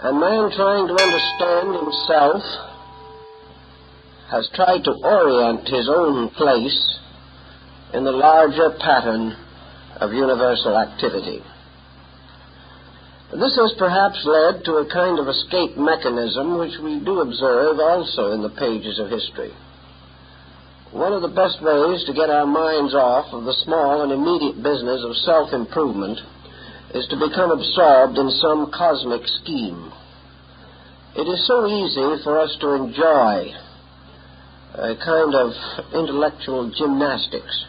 And man, trying to understand himself, has tried to orient his own place in the larger pattern of universal activity. This has perhaps led to a kind of escape mechanism which we do observe also in the pages of history. One of the best ways to get our minds off of the small and immediate business of self-improvement is to become absorbed in some cosmic scheme. It is so easy for us to enjoy a kind of intellectual gymnastics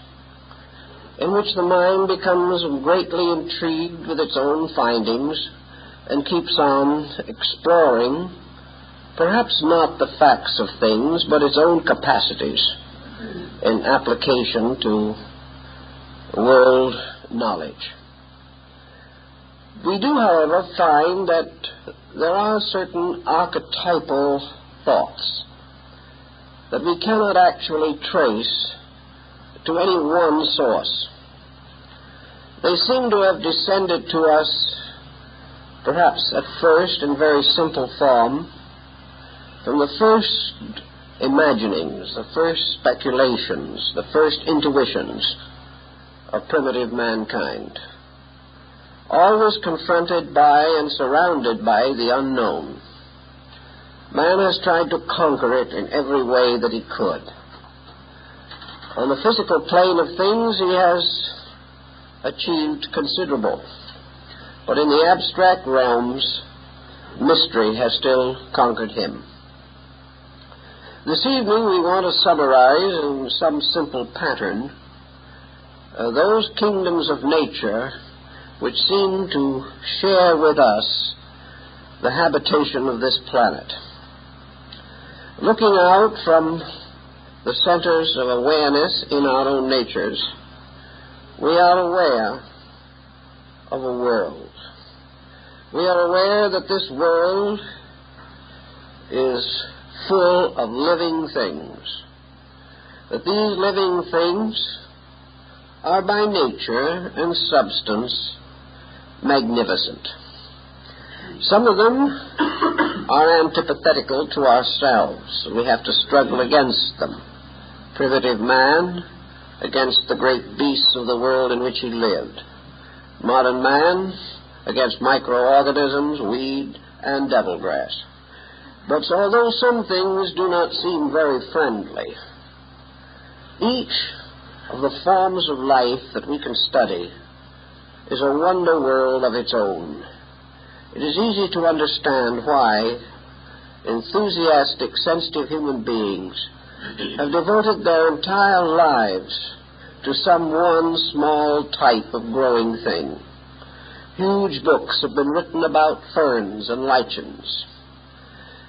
in which the mind becomes greatly intrigued with its own findings and keeps on exploring, perhaps not the facts of things, but its own capacities in application to world knowledge. We do, however, find that there are certain archetypal thoughts that we cannot actually trace to any one source. They seem to have descended to us, perhaps at first in very simple form, from the first imaginings, the first speculations, the first intuitions of primitive mankind, always confronted by and surrounded by the unknown. Man has tried to conquer it in every way that he could. On the physical plane of things, he has achieved considerable. But in the abstract realms, mystery has still conquered him. This evening we want to summarize in some simple pattern those kingdoms of nature which seem to share with us the habitation of this planet. Looking out from the centers of awareness in our own natures, we are aware of a world. We are aware that this world is full of living things, that these living things are by nature and substance magnificent. Some of them are antithetical to ourselves. We have to struggle against them. Primitive man against the great beasts of the world in which he lived. Modern man against microorganisms, weed, and devilgrass. But although some things do not seem very friendly, each of the forms of life that we can study is a wonder world of its own. It is easy to understand why enthusiastic, sensitive human beings have devoted their entire lives to some one small type of growing thing. Huge books have been written about ferns and lichens.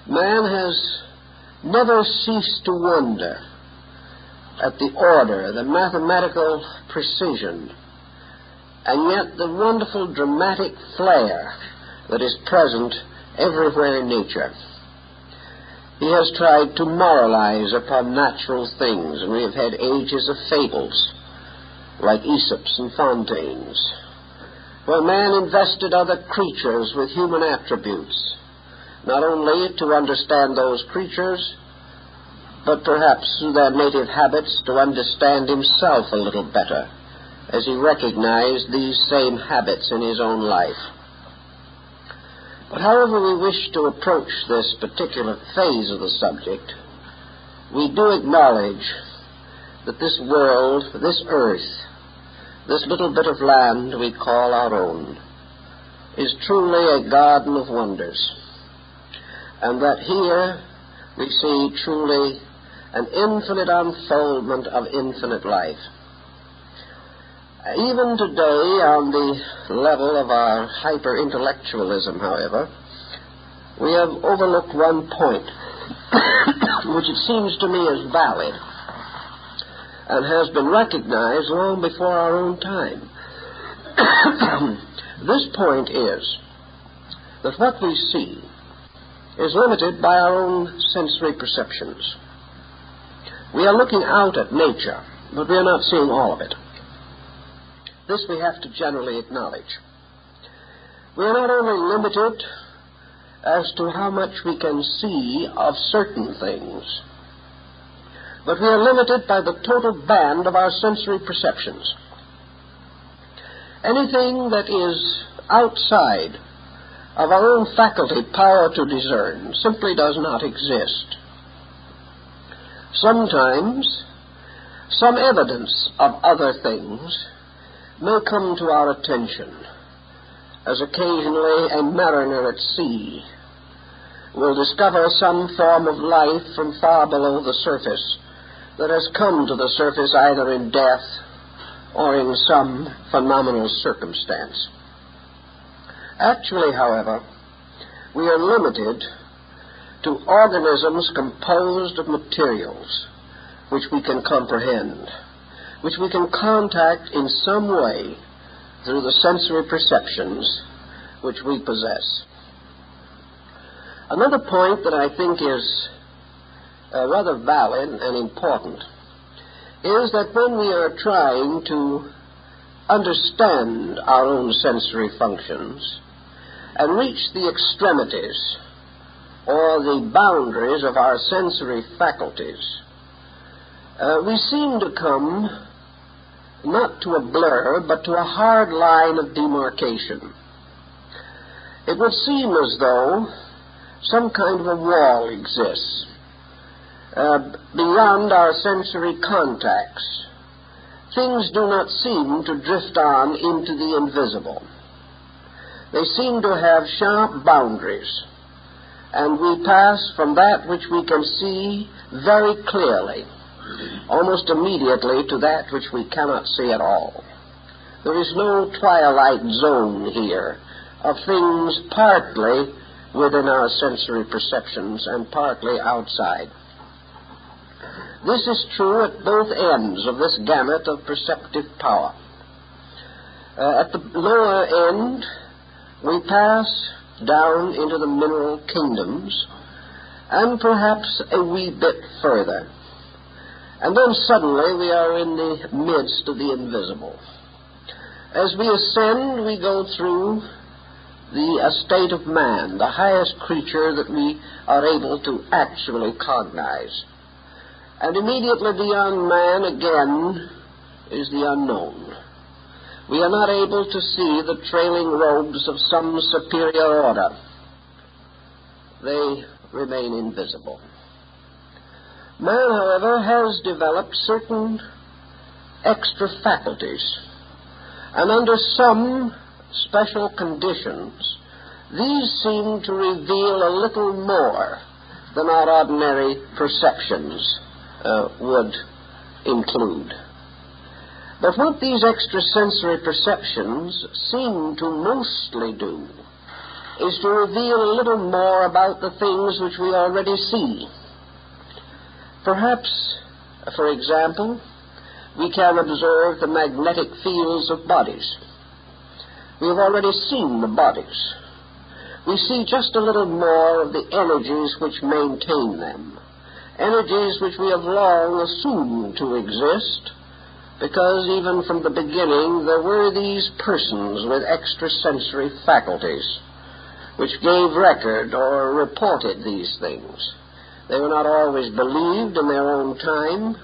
Man has never ceased to wonder at the order, the mathematical precision, and yet the wonderful dramatic flair that is present everywhere in nature. He has tried to moralize upon natural things, and we have had ages of fables, like Aesop's and Fontaine's, where man invested other creatures with human attributes, not only to understand those creatures, but perhaps through their native habits to understand himself a little better, as he recognized these same habits in his own life. But however we wish to approach this particular phase of the subject, we do acknowledge that this world, this earth, this little bit of land we call our own, is truly a garden of wonders, and that here we see truly an infinite unfoldment of infinite life. Even today, on the level of our hyper-intellectualism, however, we have overlooked one point, which it seems to me is valid and has been recognized long before our own time. This point is that what we see is limited by our own sensory perceptions. We are looking out at nature, but we are not seeing all of it. This we have to generally acknowledge. We are not only limited as to how much we can see of certain things, but we are limited by the total band of our sensory perceptions. Anything that is outside of our own faculty power to discern simply does not exist. Sometimes some evidence of other things may come to our attention, as occasionally a mariner at sea will discover some form of life from far below the surface that has come to the surface either in death or in some phenomenal circumstance. Actually, however, we are limited to organisms composed of materials which we can comprehend, which we can contact in some way through the sensory perceptions which we possess. Another point that I think is rather valid and important is that when we are trying to understand our own sensory functions and reach the extremities or the boundaries of our sensory faculties, we seem to come not to a blur, but to a hard line of demarcation. It would seem as though some kind of a wall exists beyond our sensory contacts. Things do not seem to drift on into the invisible. They seem to have sharp boundaries, and we pass from that which we can see very clearly almost immediately to that which we cannot see at all. There is no twilight zone here of things partly within our sensory perceptions and partly outside. This is true at both ends of this gamut of perceptive power. At the lower end, we pass down into the mineral kingdoms and perhaps a wee bit further. And then suddenly we are in the midst of the invisible. As we ascend, we go through the estate of man, the highest creature that we are able to actually cognize. And immediately beyond man again is the unknown. We are not able to see the trailing robes of some superior order. They remain invisible. Man, however, has developed certain extra faculties, and under some special conditions, these seem to reveal a little more than our ordinary perceptions would include. But what these extrasensory perceptions seem to mostly do is to reveal a little more about the things which we already see. Perhaps, for example, we can observe the magnetic fields of bodies. We have already seen the bodies. We see just a little more of the energies which maintain them, energies which we have long assumed to exist, because even from the beginning there were these persons with extrasensory faculties which gave record or reported these things. They were not always believed in their own time,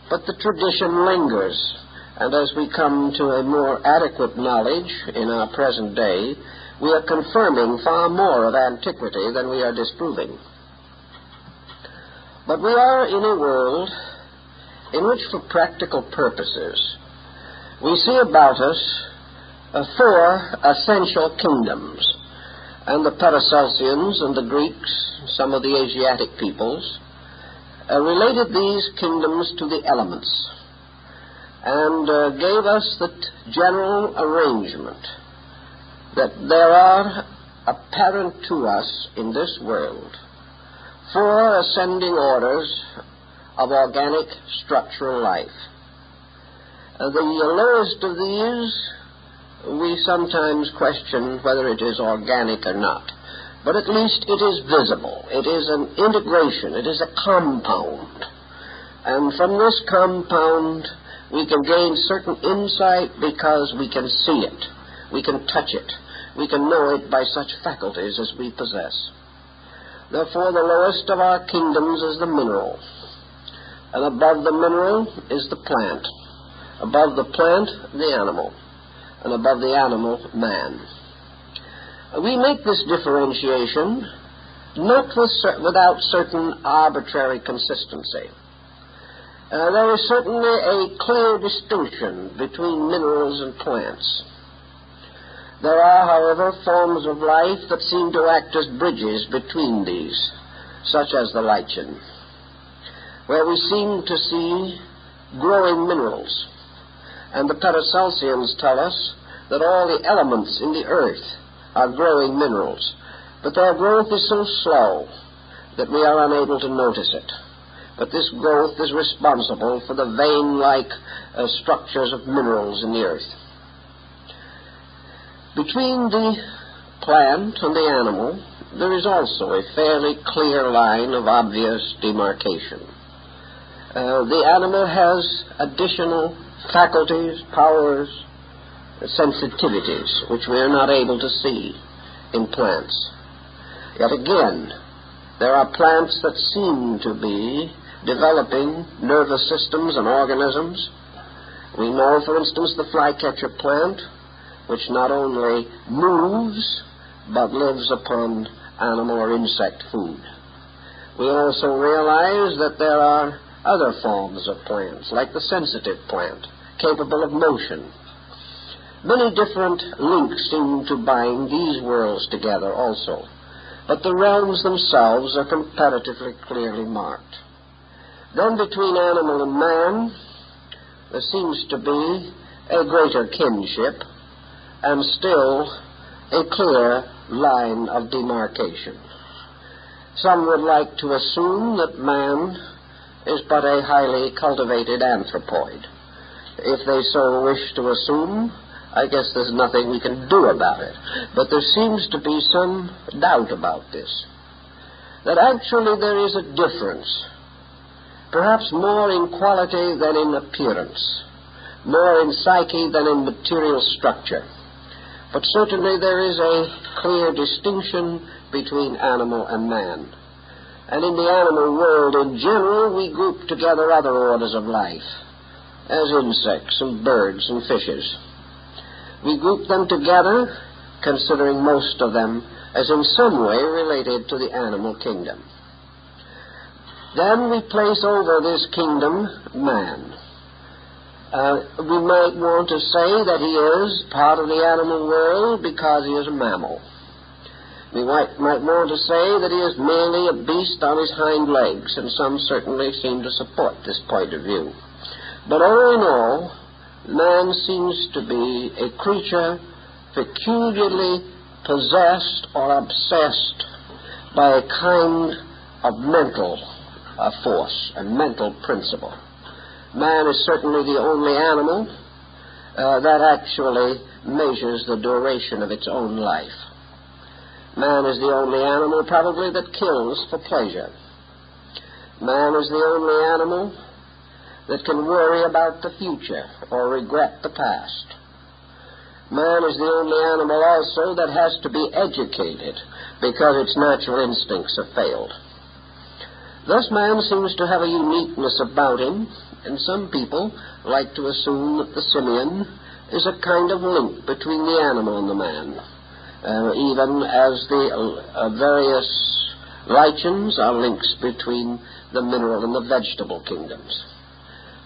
but the tradition lingers, and as we come to a more adequate knowledge in our present day, we are confirming far more of antiquity than we are disproving. But we are in a world in which, for practical purposes, we see about us 4 essential kingdoms. And the Paracelsians and the Greeks, some of the Asiatic peoples, related these kingdoms to the elements and gave us the general arrangement that there are apparent to us in this world 4 ascending orders of organic structural life. The lowest of these we sometimes question whether it is organic or not. But at least it is visible. It is an integration. It is a compound. And from this compound, we can gain certain insight because we can see it. We can touch it. We can know it by such faculties as we possess. Therefore, the lowest of our kingdoms is the mineral, and above the mineral is the plant. Above the plant, the animal, and above the animal, man. We make this differentiation not without certain arbitrary consistency. There is certainly a clear distinction between minerals and plants. There are, however, forms of life that seem to act as bridges between these, such as the lichen, where we seem to see growing minerals. And the Paracelsians tell us that all the elements in the earth are growing minerals, but their growth is so slow that we are unable to notice it. But this growth is responsible for the vein-like structures of minerals in the earth. Between the plant and the animal, there is also a fairly clear line of obvious demarcation. The animal has additional faculties, powers, sensitivities, which we are not able to see in plants. Yet again, there are plants that seem to be developing nervous systems and organisms. We know, for instance, the flycatcher plant, which not only moves, but lives upon animal or insect food. We also realize that there are other forms of plants, like the sensitive plant, capable of motion. Many different links seem to bind these worlds together also, but the realms themselves are comparatively clearly marked. Then between animal and man, there seems to be a greater kinship, and still a clear line of demarcation. Some would like to assume that man is but a highly cultivated anthropoid. If they so wish to assume, I guess there's nothing we can do about it. But there seems to be some doubt about this, that actually there is a difference, perhaps more in quality than in appearance, more in psyche than in material structure. But certainly there is a clear distinction between animal and man. And in the animal world in general, we group together other orders of life, as insects and birds and fishes. We group them together, considering most of them as in some way related to the animal kingdom. Then we place over this kingdom man. We might want to say that he is part of the animal world because he is a mammal. We might want to say that he is merely a beast on his hind legs, and some certainly seem to support this point of view. But all in all, man seems to be a creature peculiarly possessed or obsessed by a kind of mental force, a mental principle. Man is certainly the only animal that actually measures the duration of its own life. Man is the only animal probably that kills for pleasure. Man is the only animal that can worry about the future or regret the past. Man is the only animal also that has to be educated because its natural instincts have failed. Thus man seems to have a uniqueness about him, and some people like to assume that the simian is a kind of link between the animal and the man, even as the various lichens are links between the mineral and the vegetable kingdoms.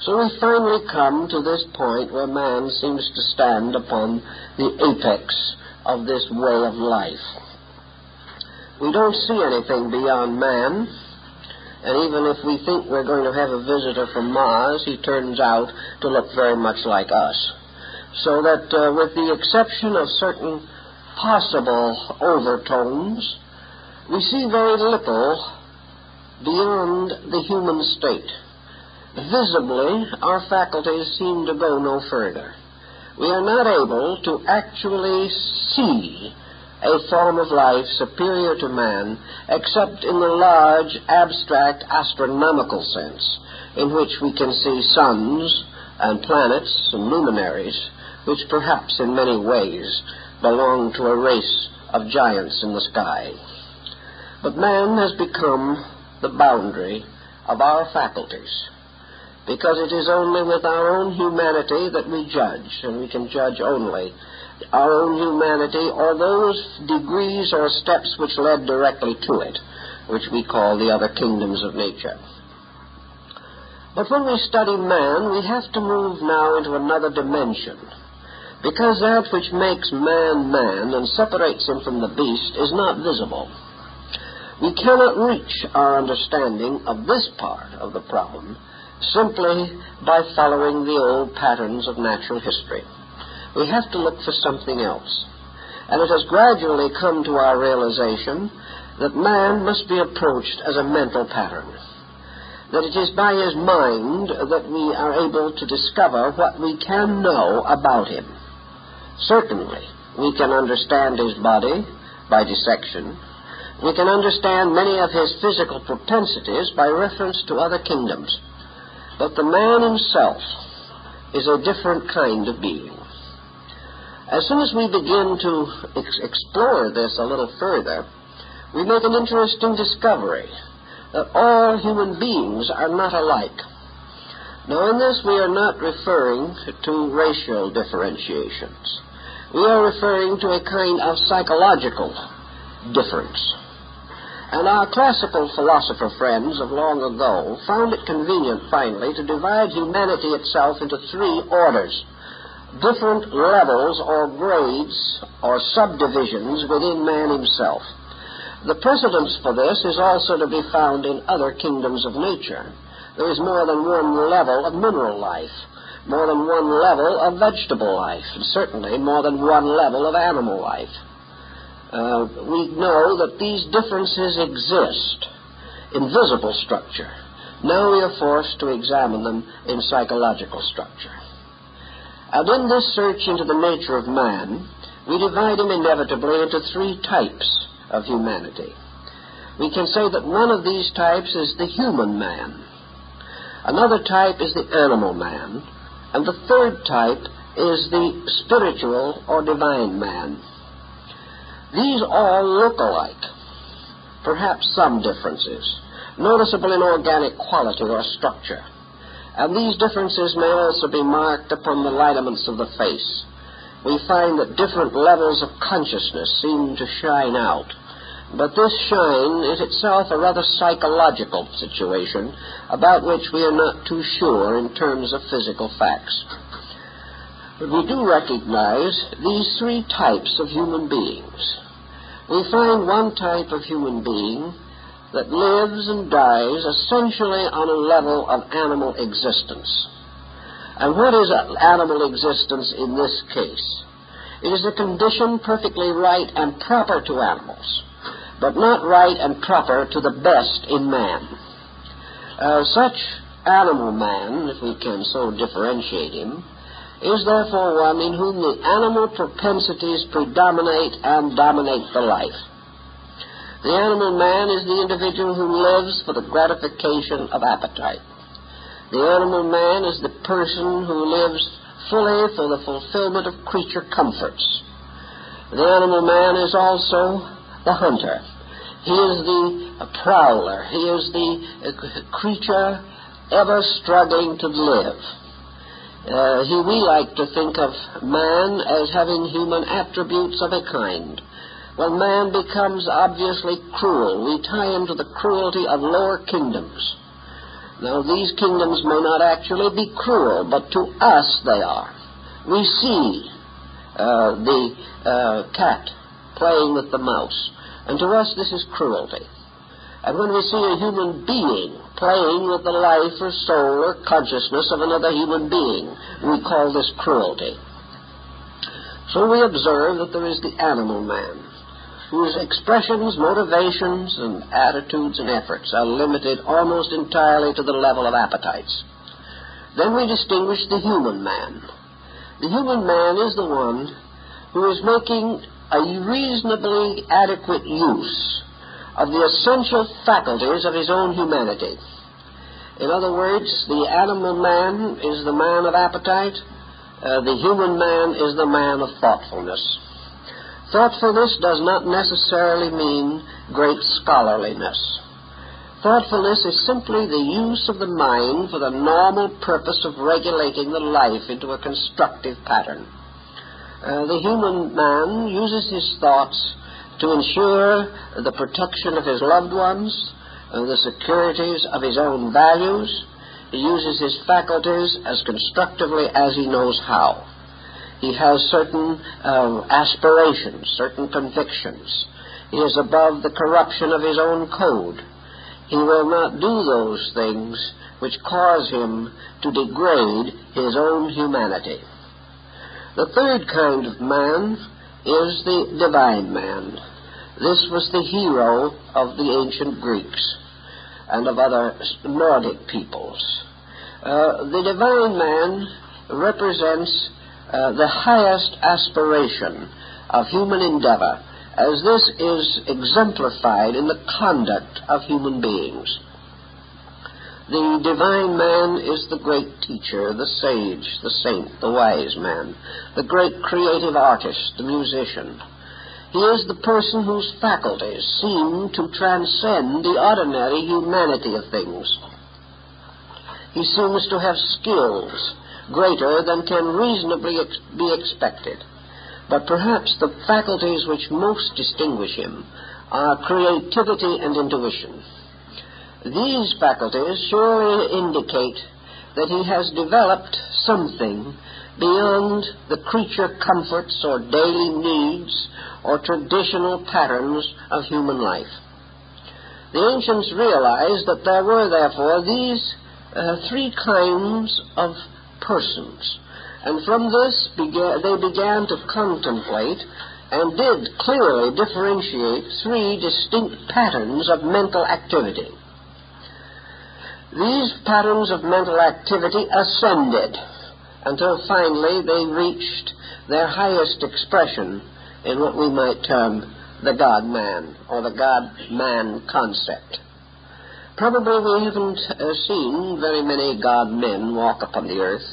So we finally come to this point where man seems to stand upon the apex of this way of life. We don't see anything beyond man, and even if we think we're going to have a visitor from Mars, he turns out to look very much like us. So that with the exception of certain possible overtones, we see very little beyond the human state. Visibly, our faculties seem to go no further. We are not able to actually see a form of life superior to man, except in the large, abstract, astronomical sense, in which we can see suns and planets and luminaries, which perhaps in many ways belong to a race of giants in the sky. But man has become the boundary of our faculties, because it is only with our own humanity that we judge, and we can judge only our own humanity or those degrees or steps which led directly to it, which we call the other kingdoms of nature. But when we study man, we have to move now into another dimension, because that which makes man man and separates him from the beast is not visible. We cannot reach our understanding of this part of the problem simply by following the old patterns of natural history. We have to look for something else. And it has gradually come to our realization that man must be approached as a mental pattern, that it is by his mind that we are able to discover what we can know about him. Certainly, we can understand his body by dissection. We can understand many of his physical propensities by reference to other kingdoms. But the man himself is a different kind of being. As soon as we begin to explore this a little further, we make an interesting discovery that all human beings are not alike. Now, in this, we are not referring to racial differentiations. We are referring to a kind of psychological difference. And our classical philosopher friends of long ago found it convenient, finally, to divide humanity itself into three orders, different levels or grades or subdivisions within man himself. The precedence for this is also to be found in other kingdoms of nature. There is more than one level of mineral life, more than one level of vegetable life, and certainly more than one level of animal life. We know that these differences exist in visible structure. Now we are forced to examine them in psychological structure. And in this search into the nature of man, we divide him inevitably into three types of humanity. We can say that one of these types is the human man. Another type is the animal man. And the third type is the spiritual or divine man. These all look alike, perhaps some differences, noticeable in organic quality or structure. And these differences may also be marked upon the lineaments of the face. We find that different levels of consciousness seem to shine out. But this shine is itself a rather psychological situation about which we are not too sure in terms of physical facts. But we do recognize these three types of human beings. We find one type of human being that lives and dies essentially on a level of animal existence. And what is animal existence in this case? It is a condition perfectly right and proper to animals, but not right and proper to the best in man. Such animal man, if we can so differentiate him, is therefore one in whom the animal propensities predominate and dominate the life. The animal man is the individual who lives for the gratification of appetite. The animal man is the person who lives fully for the fulfillment of creature comforts. The animal man is also the hunter. He is the prowler. He is the creature ever struggling to live. We like to think of man as having human attributes of a kind. When man becomes obviously cruel, we tie him to the cruelty of lower kingdoms. Now, these kingdoms may not actually be cruel, but to us they are. We see the cat playing with the mouse, and to us this is cruelty. And when we see a human being playing with the life or soul or consciousness of another human being, we call this cruelty. So we observe that there is the animal man, whose expressions, motivations, and attitudes and efforts are limited almost entirely to the level of appetites. Then we distinguish the human man. The human man is the one who is making a reasonably adequate use of the essential faculties of his own humanity. In other words, the animal man is the man of appetite, the human man is the man of thoughtfulness. Thoughtfulness does not necessarily mean great scholarliness. Thoughtfulness is simply the use of the mind for the normal purpose of regulating the life into a constructive pattern. The human man uses his thoughts to ensure the protection of his loved ones, the securities of his own values. He uses his faculties as constructively as he knows how. He has certain aspirations, certain convictions. He is above the corruption of his own code. He will not do those things which cause him to degrade his own humanity. The third kind of man is the divine man. This was the hero of the ancient Greeks and of other Nordic peoples. The divine man represents the highest aspiration of human endeavor, as this is exemplified in the conduct of human beings. The divine man is the great teacher, the sage, the saint, the wise man, the great creative artist, the musician. He is the person whose faculties seem to transcend the ordinary humanity of things. He seems to have skills greater than can reasonably be expected. But perhaps the faculties which most distinguish him are creativity and intuition. These faculties surely indicate that he has developed something beyond the creature comforts or daily needs or traditional patterns of human life. The ancients realized that there were, therefore, these three kinds of persons, and from this they began to contemplate and did clearly differentiate three distinct patterns of mental activity. These patterns of mental activity ascended until finally they reached their highest expression in what we might term the God-man, or the God-man concept. Probably we haven't seen very many God-men walk upon the earth,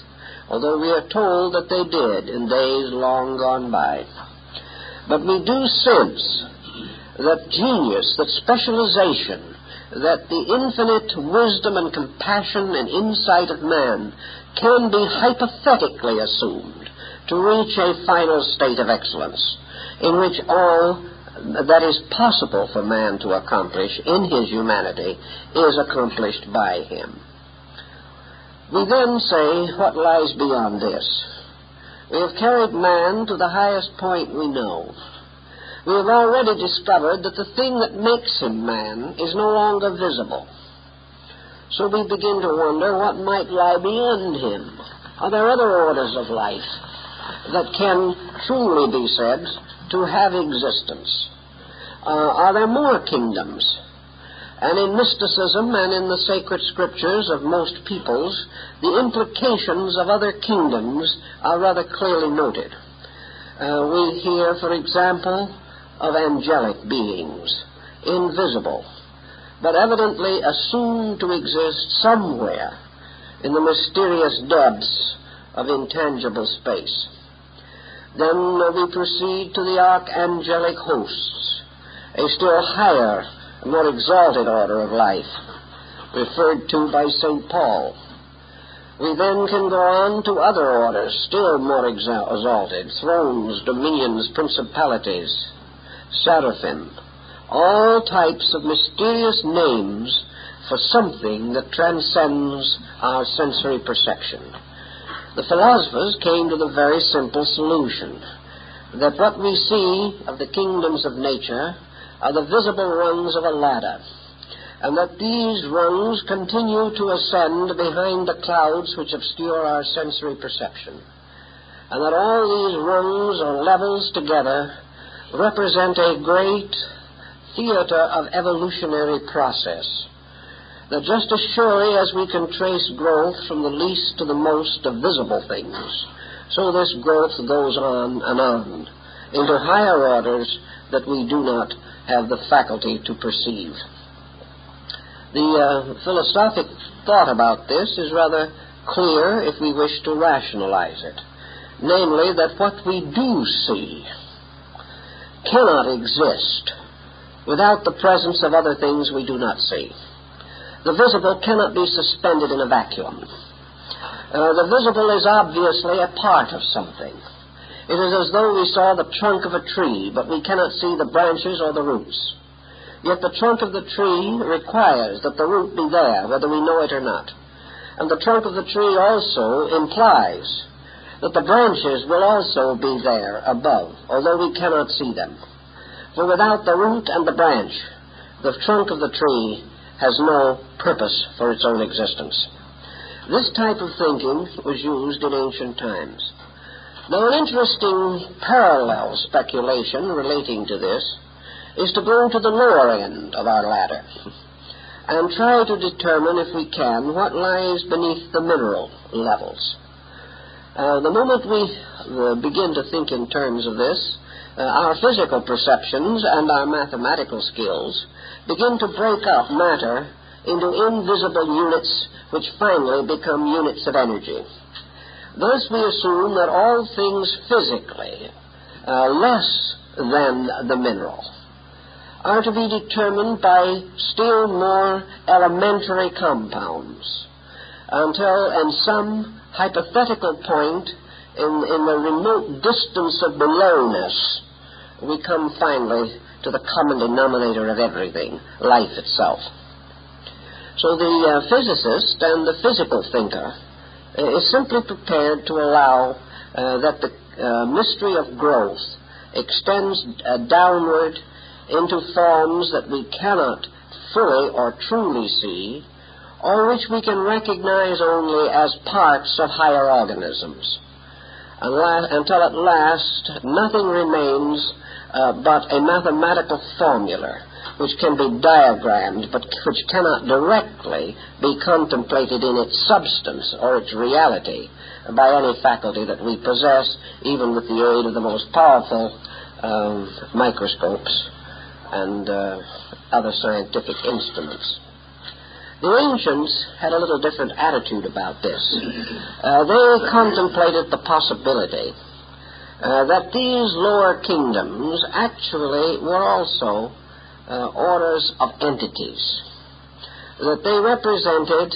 although we are told that they did in days long gone by. But we do sense that genius, that specialization, that the infinite wisdom and compassion and insight of man can be hypothetically assumed to reach a final state of excellence, in which all that is possible for man to accomplish in his humanity is accomplished by him. We then say, what lies beyond this? We have carried man to the highest point we know. We have already discovered that the thing that makes him man is no longer visible. So we begin to wonder what might lie beyond him. Are there other orders of life that can truly be said to have existence? Are there more kingdoms? And in mysticism and in the sacred scriptures of most peoples, the implications of other kingdoms are rather clearly noted. We hear, for example, of angelic beings, invisible, but evidently assumed to exist somewhere in the mysterious depths of intangible space. Then we proceed to the archangelic hosts, a still higher, more exalted order of life, referred to by St. Paul. We then can go on to other orders, still more exalted, thrones, dominions, principalities, seraphim, all types of mysterious names for something that transcends our sensory perception. The philosophers came to the very simple solution that what we see of the kingdoms of nature are the visible rungs of a ladder, and that these rungs continue to ascend behind the clouds which obscure our sensory perception, and that all these rungs or levels together represent a great theater of evolutionary process, that just as surely as we can trace growth from the least to the most of visible things, so this growth goes on and on into higher orders that we do not have the faculty to perceive. The philosophic thought about this is rather clear if we wish to rationalize it, namely that what we do see cannot exist without the presence of other things we do not see. The visible cannot be suspended in a vacuum. The visible is obviously a part of something. It is as though we saw the trunk of a tree, but we cannot see the branches or the roots. Yet the trunk of the tree requires that the root be there, whether we know it or not. And the trunk of the tree also implies that the branches will also be there above, although we cannot see them. For without the root and the branch, the trunk of the tree has no purpose for its own existence. This type of thinking was used in ancient times. Now, an interesting parallel speculation relating to this is to go to the lower end of our ladder and try to determine, if we can, what lies beneath the mineral levels. The moment we begin to think in terms of this, our physical perceptions and our mathematical skills begin to break up matter into invisible units which finally become units of energy. Thus we assume that all things physically less than the mineral are to be determined by still more elementary compounds, until in some hypothetical point in the remote distance of belowness we come finally to the common denominator of everything, life itself. So the physicist and the physical thinker is simply prepared to allow that the mystery of growth extends downward into forms that we cannot fully or truly see, or which we can recognize only as parts of higher organisms, until at last nothing remains but a mathematical formula which can be diagrammed, but which cannot directly be contemplated in its substance or its reality by any faculty that we possess, even with the aid of the most powerful microscopes and other scientific instruments. The ancients had a little different attitude about this. They contemplated the possibility that these lower kingdoms actually were also orders of entities, that they represented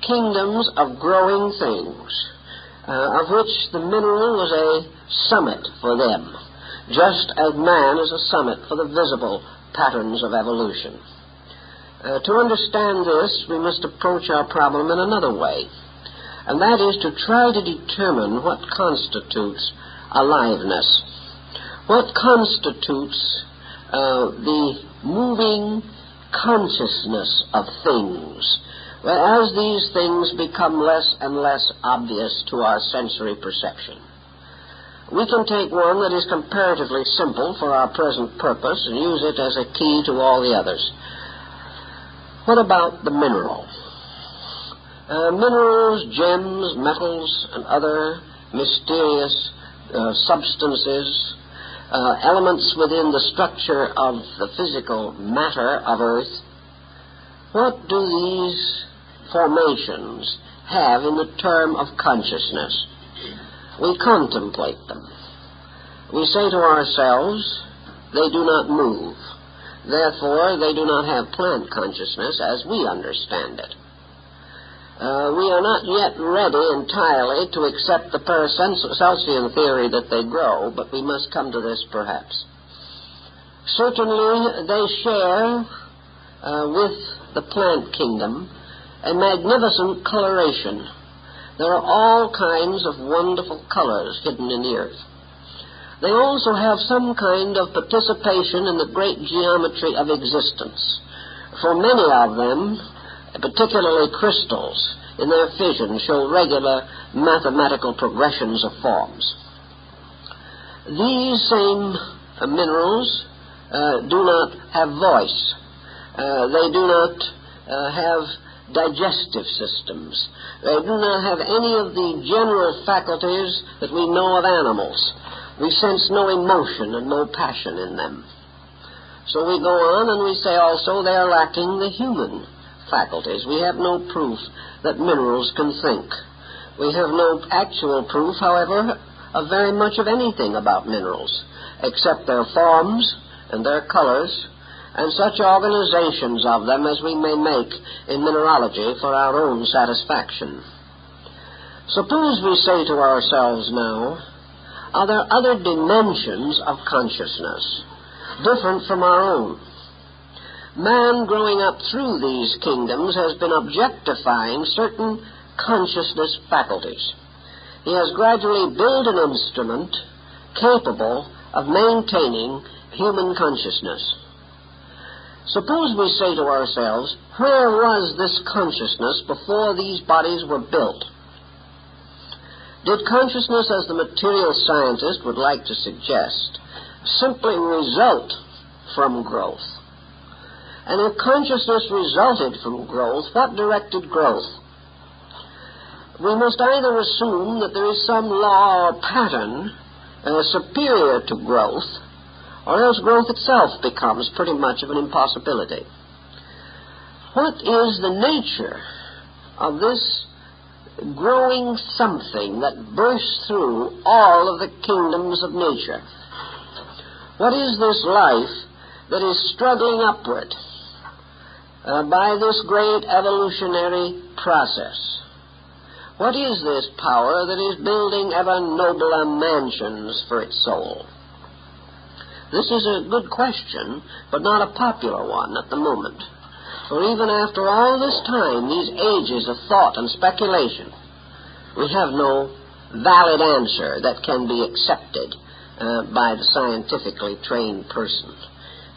kingdoms of growing things, of which the mineral was a summit for them, just as man is a summit for the visible patterns of evolution. To understand this, we must approach our problem in another way, and that is to try to determine what constitutes aliveness, what constitutes the moving consciousness of things, as these things become less and less obvious to our sensory perception. We can take one that is comparatively simple for our present purpose and use it as a key to all the others. What about the mineral? Minerals, gems, metals, and other mysterious substances, elements within the structure of the physical matter of Earth. What do these formations have in the term of consciousness? We contemplate them. We say to ourselves, they do not move. Therefore, they do not have plant consciousness as we understand it. We are not yet ready entirely to accept the Paracelsian theory that they grow, but we must come to this perhaps. Certainly, they share with the plant kingdom a magnificent coloration. There are all kinds of wonderful colors hidden in the earth. They also have some kind of participation in the great geometry of existence. For many of them, particularly crystals, in their fission show regular mathematical progressions of forms. These same minerals do not have voice. They do not have digestive systems. They do not have any of the general faculties that we know of animals. We sense no emotion and no passion in them. So we go on and we say also they are lacking the human faculties. We have no proof that minerals can think. We have no actual proof, however, of very much of anything about minerals, except their forms and their colors, and such organizations of them as we may make in mineralogy for our own satisfaction. Suppose we say to ourselves now, are there other dimensions of consciousness, different from our own? Man, growing up through these kingdoms, has been objectifying certain consciousness faculties. He has gradually built an instrument capable of maintaining human consciousness. Suppose we say to ourselves, where was this consciousness before these bodies were built? Did consciousness, as the material scientist would like to suggest, simply result from growth? And if consciousness resulted from growth, what directed growth? We must either assume that there is some law or pattern superior to growth, or else growth itself becomes pretty much of an impossibility. What is the nature of this growing something that bursts through all of the kingdoms of nature? What is this life that is struggling upward by this great evolutionary process? What is this power that is building ever nobler mansions for its soul? This is a good question, but not a popular one at the moment. For even after all this time, these ages of thought and speculation, we have no valid answer that can be accepted by the scientifically trained person.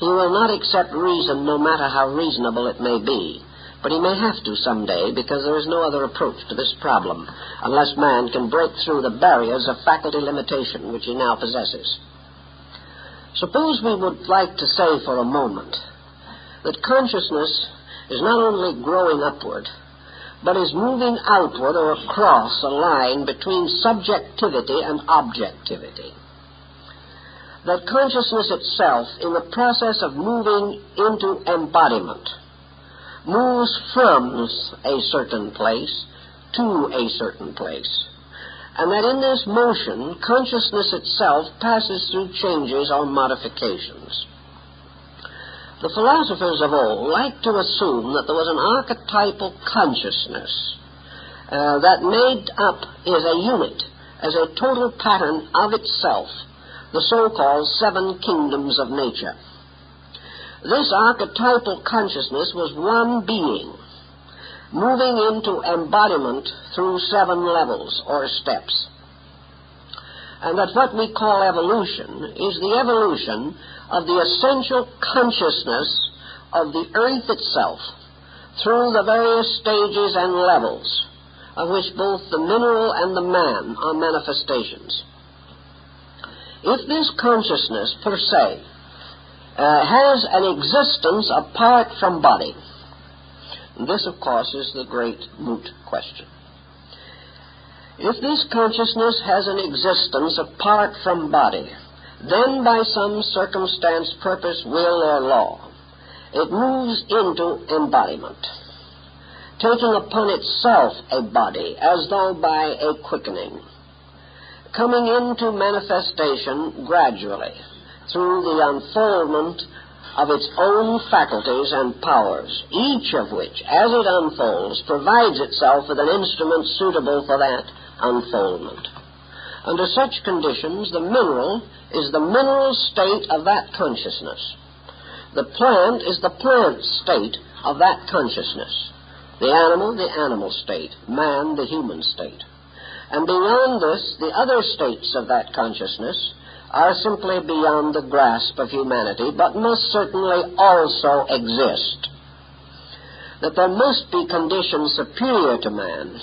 He will not accept reason, no matter how reasonable it may be, but he may have to someday, because there is no other approach to this problem unless man can break through the barriers of faculty limitation which he now possesses. Suppose we would like to say for a moment that consciousness is not only growing upward, but is moving outward or across a line between subjectivity and objectivity. That consciousness itself, in the process of moving into embodiment, moves from a certain place to a certain place, and that in this motion, consciousness itself passes through changes or modifications. The philosophers of old like to assume that there was an archetypal consciousness that made up as a unit, as a total pattern of itself, the so-called seven kingdoms of nature. This archetypal consciousness was one being, moving into embodiment through seven levels or steps. And that what we call evolution is the evolution of the essential consciousness of the earth itself through the various stages and levels of which both the mineral and the man are manifestations. If this consciousness per se has an existence apart from body, this of course is the great moot question. If this consciousness has an existence apart from body, then by some circumstance, purpose, will, or law, it moves into embodiment, taking upon itself a body as though by a quickening, coming into manifestation gradually through the unfoldment of its own faculties and powers, each of which, as it unfolds, provides itself with an instrument suitable for that unfoldment. Under such conditions, the mineral is the mineral state of that consciousness. The plant is the plant state of that consciousness. The animal state. Man, the human state. And beyond this, the other states of that consciousness are simply beyond the grasp of humanity, but must certainly also exist. That there must be conditions superior to man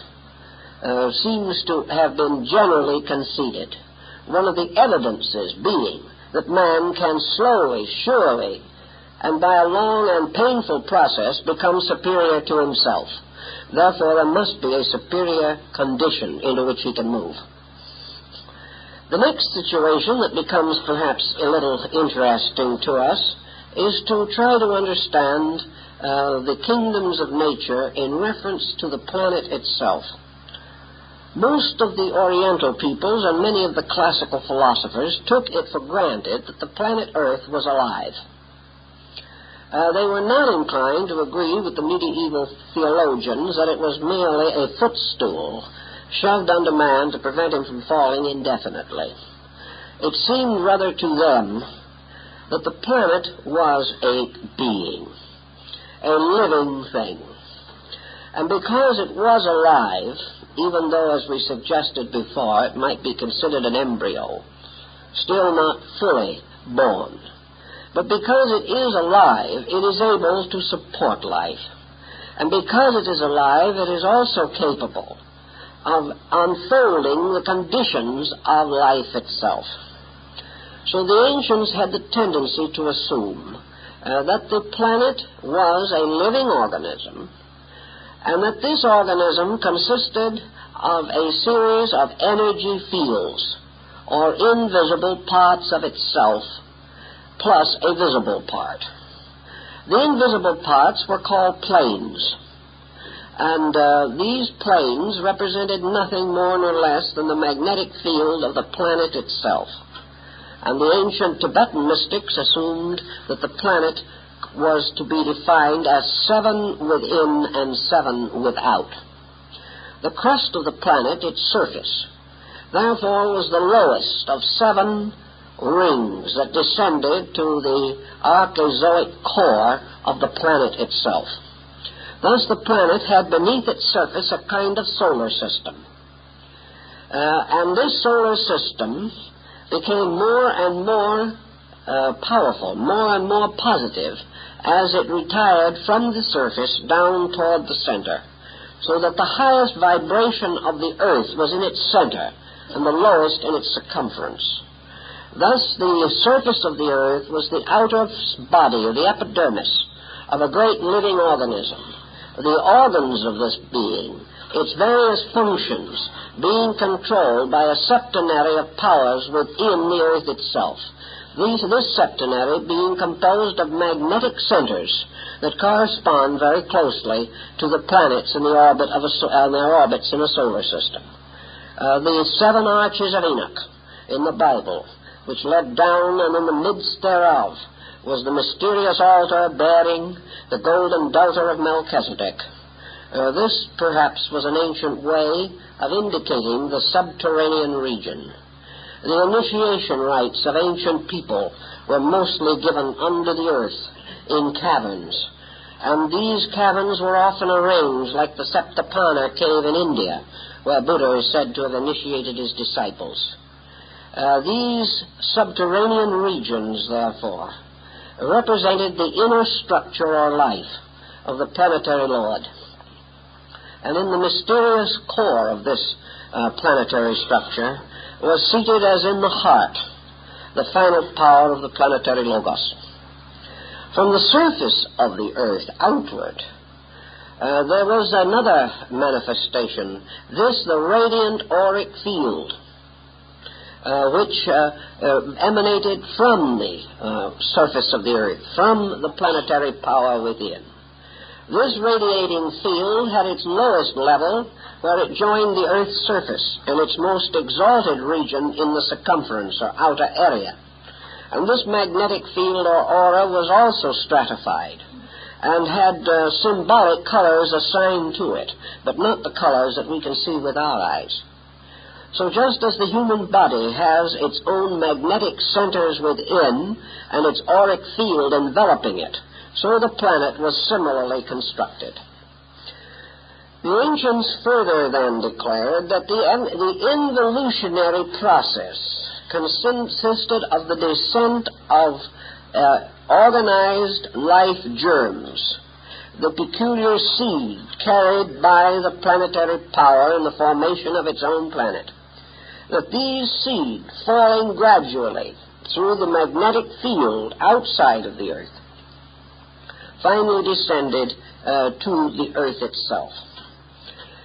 seems to have been generally conceded. One of the evidences being that man can slowly, surely, and by a long and painful process become superior to himself. Therefore, there must be a superior condition into which he can move. The next situation that becomes perhaps a little interesting to us is to try to understand the kingdoms of nature in reference to the planet itself. Most of the Oriental peoples and many of the classical philosophers took it for granted that the planet Earth was alive. They were not inclined to agree with the medieval theologians that it was merely a footstool shoved under man to prevent him from falling indefinitely. It seemed rather to them that the planet was a being, a living thing. And because it was alive, even though, as we suggested before, it might be considered an embryo, still not fully born, but because it is alive, it is able to support life. And because it is alive, it is also capable of unfolding the conditions of life itself. So the ancients had the tendency to assume that the planet was a living organism, and that this organism consisted of a series of energy fields, or invisible parts of itself, plus a visible part. The invisible parts were called planes, and these planes represented nothing more nor less than the magnetic field of the planet itself. And the ancient Tibetan mystics assumed that the planet was to be defined as 7 within and 7 without. The crust of the planet, its surface, therefore was the lowest of 7 rings that descended to the archezoic core of the planet itself. Thus the planet had beneath its surface a kind of solar system. And this solar system became more and more powerful, more and more positive, as it retired from the surface down toward the center, so that the highest vibration of the earth was in its center and the lowest in its circumference. Thus the surface of the earth was the outer body, or the epidermis, of a great living organism. The organs of this being, its various functions, being controlled by a septenary of powers within the earth itself. This septenary being composed of magnetic centers that correspond very closely to the planets in the orbit of their orbits in a solar system. The 7 arches of Enoch in the Bible, which led down, and in the midst thereof was the mysterious altar bearing the golden daughter of Melchizedek. This, perhaps, was an ancient way of indicating the subterranean region. The initiation rites of ancient people were mostly given under the earth in caverns, and these caverns were often arranged like the Septenaries cave in India, where Buddha is said to have initiated his disciples. These subterranean regions, therefore, represented the inner structure or life of the planetary lord. And in the mysterious core of this planetary structure was seated as in the heart the final power of the planetary logos. From the surface of the earth outward, there was another manifestation, this the radiant auric field, which emanated from the surface of the earth, from the planetary power within. This radiating field had its lowest level where it joined the earth's surface in its most exalted region in the circumference or outer area. And this magnetic field or aura was also stratified and had symbolic colors assigned to it, but not the colors that we can see with our eyes. So just as the human body has its own magnetic centers within and its auric field enveloping it, so the planet was similarly constructed. The ancients further then declared that the involutionary process consisted of the descent of organized life germs, the peculiar seed carried by the planetary power in the formation of its own planet. That these seed, falling gradually through the magnetic field outside of the earth, finally descended to the earth itself.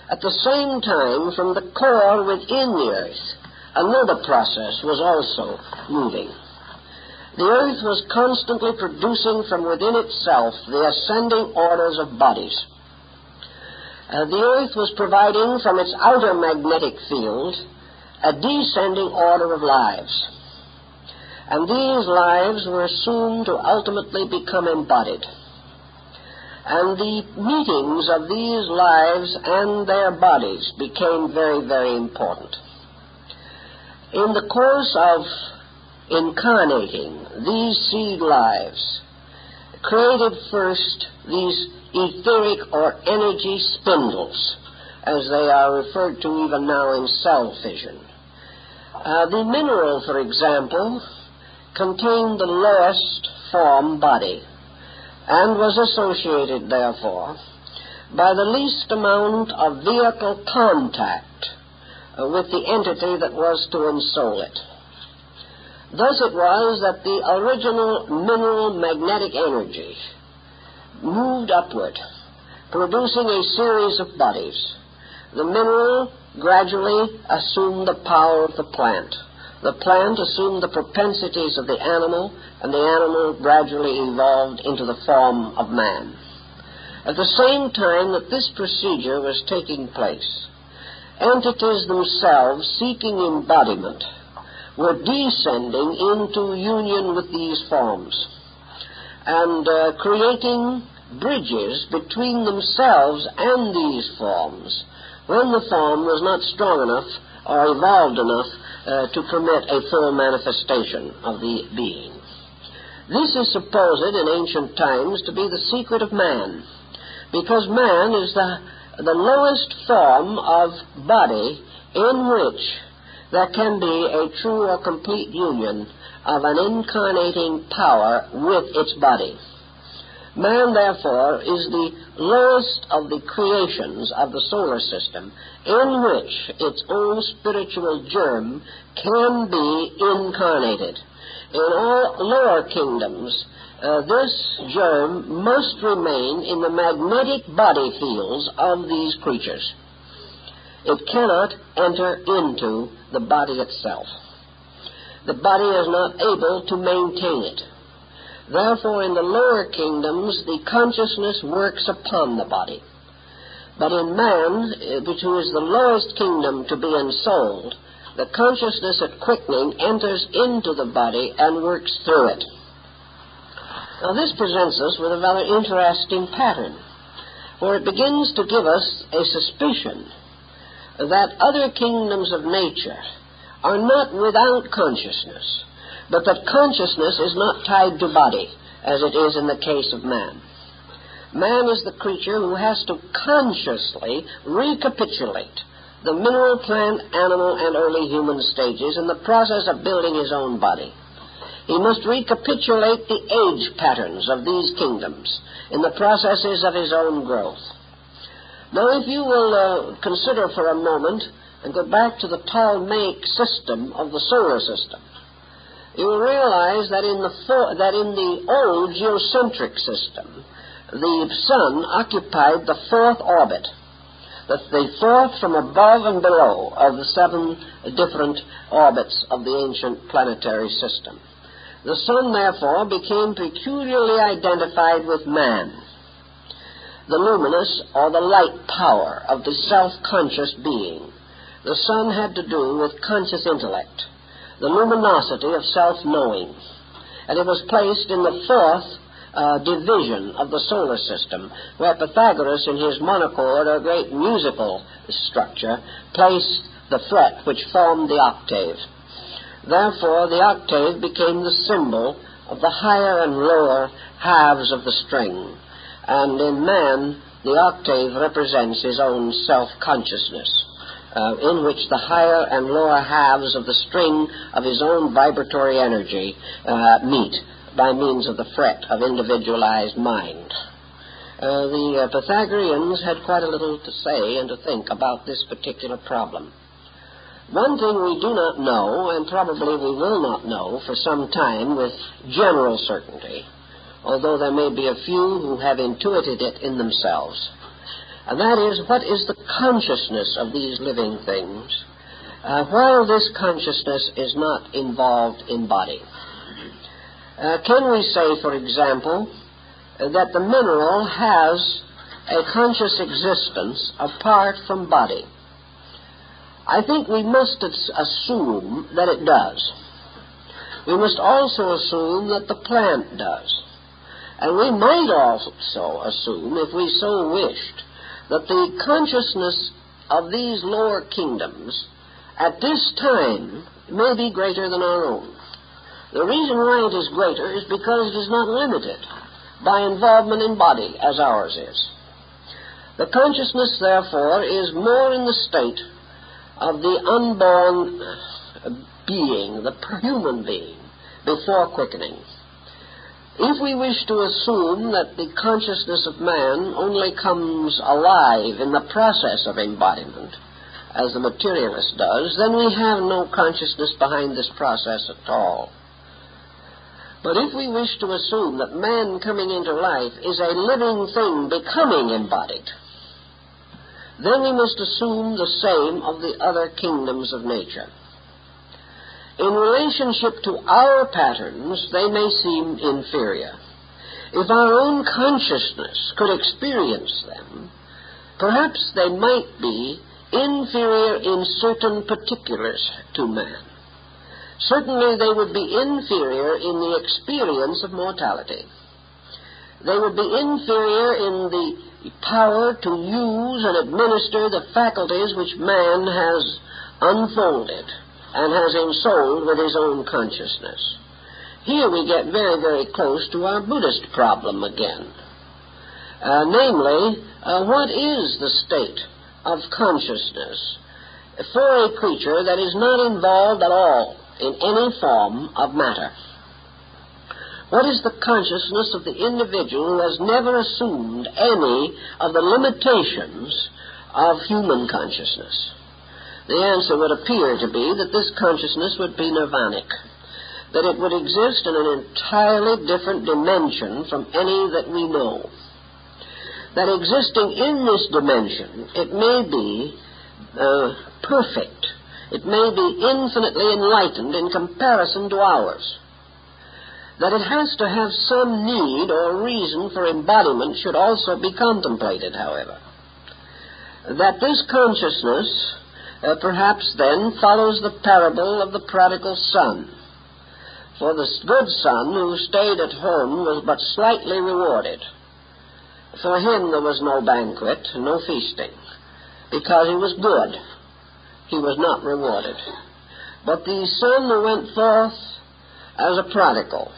At the same time, from the core within the earth, another process was also moving. The earth was constantly producing from within itself the ascending orders of bodies. The Earth was providing from its outer magnetic field a descending order of lives. And these lives were assumed to ultimately become embodied. And the meetings of these lives and their bodies became very, very important. In the course of incarnating these seed lives, created first these etheric or energy spindles, as they are referred to even now in cell fission. The mineral, for example, contained the lowest form body, and was associated, therefore, by the least amount of vehicle contact with the entity that was to ensoul it. Thus it was that the original mineral magnetic energy moved upward, producing a series of bodies. The mineral gradually assumed the power of the plant. The plant assumed the propensities of the animal, and the animal gradually evolved into the form of man. At the same time that this procedure was taking place, entities themselves seeking embodiment were descending into union with these forms and creating bridges between themselves and these forms when the form was not strong enough or evolved enough to permit a full manifestation of the being. This is supposed in ancient times to be the secret of man, because man is the lowest form of body in which there can be a true or complete union of an incarnating power with its body. Man, therefore, is the lowest of the creations of the solar system in which its own spiritual germ can be incarnated. In all lower kingdoms, this germ must remain in the magnetic body fields of these creatures. It cannot enter into the body itself. The body is not able to maintain it. Therefore, in the lower kingdoms, the consciousness works upon the body. But in man, which is the lowest kingdom to be ensouled, the consciousness at quickening enters into the body and works through it. Now, this presents us with a rather interesting pattern, for it begins to give us a suspicion that other kingdoms of nature are not without consciousness, but that consciousness is not tied to body, as it is in the case of man. Man is the creature who has to consciously recapitulate the mineral, plant, animal, and early human stages in the process of building his own body. He must recapitulate the age patterns of these kingdoms in the processes of his own growth. Now, if you will consider for a moment and go back to the Ptolemaic system of the solar system, you will realize that in the old geocentric system, the sun occupied the fourth orbit, the fourth from above and below of the 7 different orbits of the ancient planetary system. The sun, therefore, became peculiarly identified with man, the luminous or the light power of the self-conscious being. The sun had to do with conscious intellect, the luminosity of self-knowing, and it was placed in the fourth division of the solar system, where Pythagoras in his monochord, or great musical structure, placed the fret which formed the octave. Therefore, the octave became the symbol of the higher and lower halves of the string, and in man, the octave represents his own self-consciousness, in which the higher and lower halves of the string of his own vibratory energy meet by means of the fret of individualized mind. The Pythagoreans had quite a little to say and to think about this particular problem. One thing we do not know, and probably we will not know for some time with general certainty, although there may be a few who have intuited it in themselves, and that is, what is the consciousness of these living things, while this consciousness is not involved in body? Can we say, for example, that the mineral has a conscious existence apart from body? I think we must assume that it does. We must also assume that the plant does. And we might also assume, if we so wished, that the consciousness of these lower kingdoms at this time may be greater than our own. The reason why it is greater is because it is not limited by involvement in body as ours is. The consciousness, therefore, is more in the state of the unborn being, the human being, before quickening. If we wish to assume that the consciousness of man only comes alive in the process of embodiment, as the materialist does, then we have no consciousness behind this process at all. But if we wish to assume that man coming into life is a living thing becoming embodied, then we must assume the same of the other kingdoms of nature. In relationship to our patterns, they may seem inferior. If our own consciousness could experience them, perhaps they might be inferior in certain particulars to man. Certainly they would be inferior in the experience of mortality. They would be inferior in the power to use and administer the faculties which man has unfolded and has ensouled with his own consciousness. Here we get very, very close to our Buddhist problem again. Namely, what is the state of consciousness for a creature that is not involved at all in any form of matter? What is the consciousness of the individual who has never assumed any of the limitations of human consciousness? The answer would appear to be that this consciousness would be nirvanic, that it would exist in an entirely different dimension from any that we know. That existing in this dimension, it may be perfect. It may be infinitely enlightened in comparison to ours. That it has to have some need or reason for embodiment should also be contemplated, however. That this consciousness perhaps then follows the parable of the prodigal son. For the good son who stayed at home was but slightly rewarded. For him there was no banquet, no feasting, because he was good. He was not rewarded. But the son who went forth as a prodigal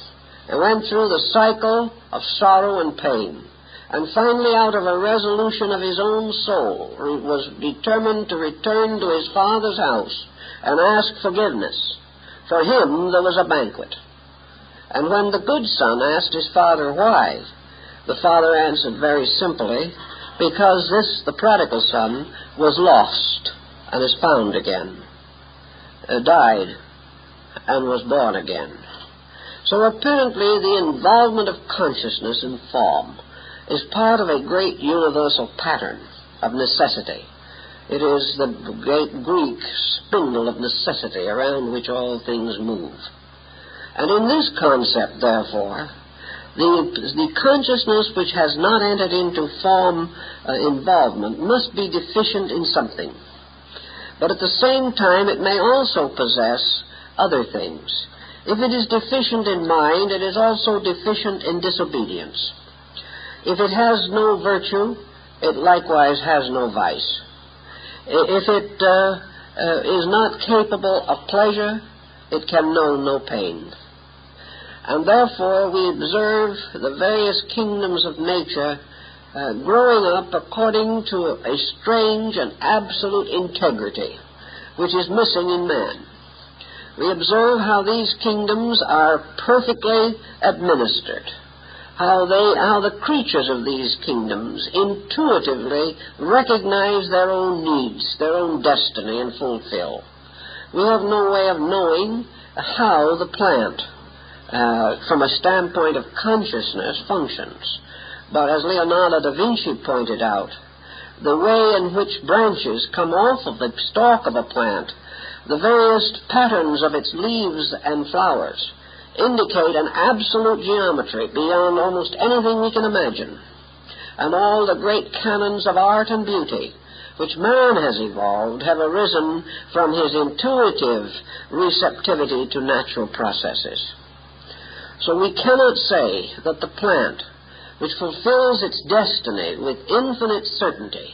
and went through the cycle of sorrow and pain, and finally out of a resolution of his own soul was determined to return to his father's house and ask forgiveness. For him there was a banquet. And when the good son asked his father why, the father answered very simply, because the prodigal son, was lost and is found again, died and was born again. So apparently the involvement of consciousness in form is part of a great universal pattern of necessity. It is the great Greek spindle of necessity around which all things move. And in this concept, therefore, the consciousness which has not entered into form involvement must be deficient in something. But at the same time, it may also possess other things. If it is deficient in mind, it is also deficient in disobedience. If it has no virtue, it likewise has no vice. If it is not capable of pleasure, it can know no pain. And therefore we observe the various kingdoms of nature growing up according to a strange and absolute integrity which is missing in man. We observe how these kingdoms are perfectly administered, how the creatures of these kingdoms intuitively recognize their own needs, their own destiny, and fulfill. We have no way of knowing how the plant, from a standpoint of consciousness, functions. But as Leonardo da Vinci pointed out, the way in which branches come off of the stalk of a plant, the various patterns of its leaves and flowers, indicate an absolute geometry beyond almost anything we can imagine. and all the great canons of art and beauty which man has evolved have arisen from his intuitive receptivity to natural processes. So we cannot say that the plant, which fulfills its destiny with infinite certainty,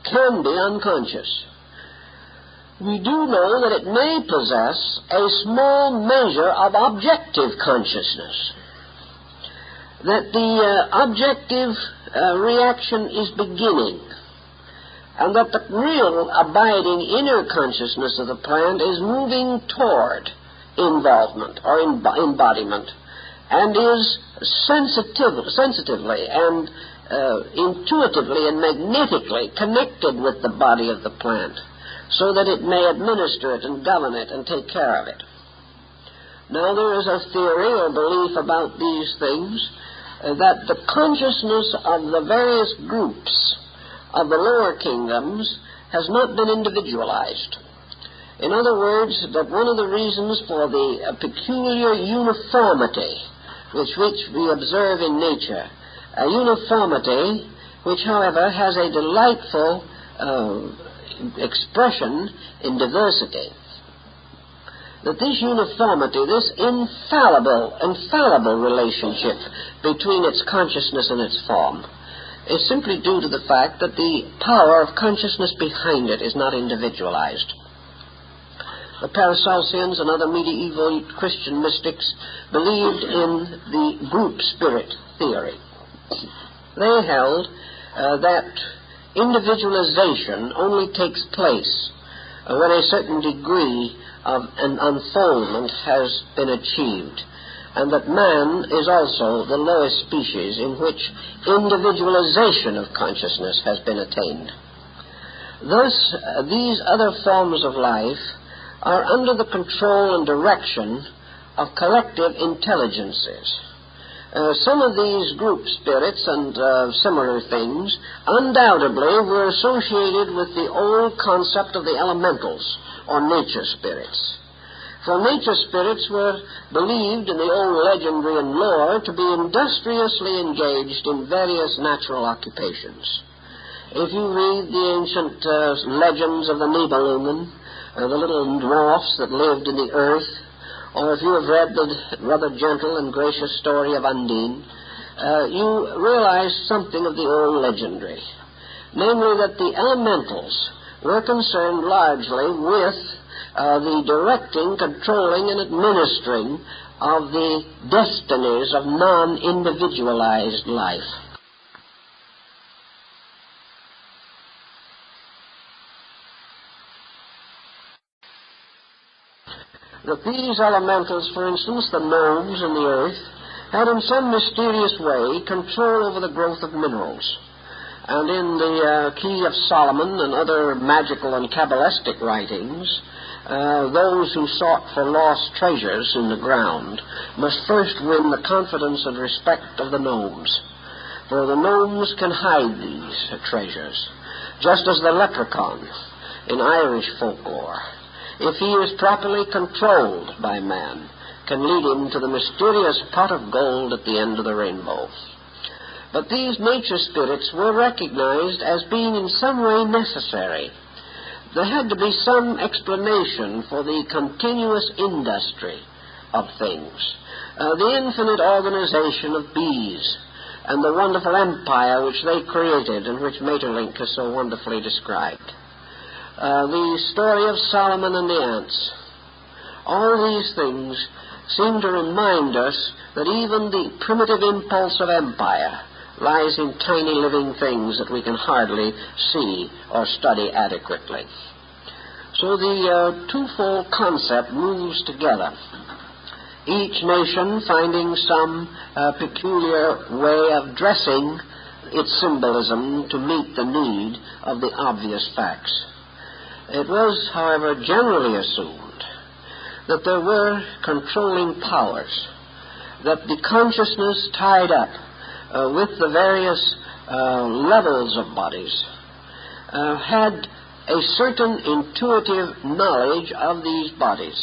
can be unconscious. We do know that it may possess a small measure of objective consciousness, that the objective reaction is beginning, and that the real abiding inner consciousness of the plant is moving toward involvement or embodiment, and is sensitively and intuitively and magnetically connected with the body of the plant, so that it may administer it and govern it and take care of it. Now there is a theory or belief about these things that the consciousness of the various groups of the lower kingdoms has not been individualized. In other words, that one of the reasons for the peculiar uniformity which we observe in nature, a uniformity which, however, has a delightful expression in diversity, that this uniformity, this infallible relationship between its consciousness and its form, is simply due to the fact that the power of consciousness behind it is not individualized. The Paracelsians and other medieval Christian mystics believed in the group spirit theory. They held that individualization only takes place when a certain degree of an unfoldment has been achieved, and that man is also the lowest species in which individualization of consciousness has been attained. Thus, these other forms of life are under the control and direction of collective intelligences. Some of these group spirits and similar things undoubtedly were associated with the old concept of the elementals, or nature spirits. For nature spirits were believed in the old legendary and lore to be industriously engaged in various natural occupations. If you read the ancient legends of the Nibelungen, the little dwarfs that lived in the earth, or if you have read the rather gentle and gracious story of Undine, you realize something of the old legendary, namely that the elementals were concerned largely with the directing, controlling, and administering of the destinies of non-individualized life. That these elementals, for instance, the gnomes in the earth, had in some mysterious way control over the growth of minerals. And in the Key of Solomon and other magical and Kabbalistic writings, those who sought for lost treasures in the ground must first win the confidence and respect of the gnomes, for the gnomes can hide these treasures, just as the leprechaun in Irish folklore, if he is properly controlled by man, can lead him to the mysterious pot of gold at the end of the rainbow. But these nature spirits were recognized as being in some way necessary. There had to be some explanation for the continuous industry of things, the infinite organization of bees, and the wonderful empire which they created and which Maeterlinck has so wonderfully described. The story of Solomon and the ants. All these things seem to remind us that even the primitive impulse of empire lies in tiny living things that we can hardly see or study adequately. So the twofold concept moves together, each nation finding some peculiar way of dressing its symbolism to meet the need of the obvious facts. It was, however, generally assumed that there were controlling powers, that the consciousness tied up with the various levels of bodies had a certain intuitive knowledge of these bodies,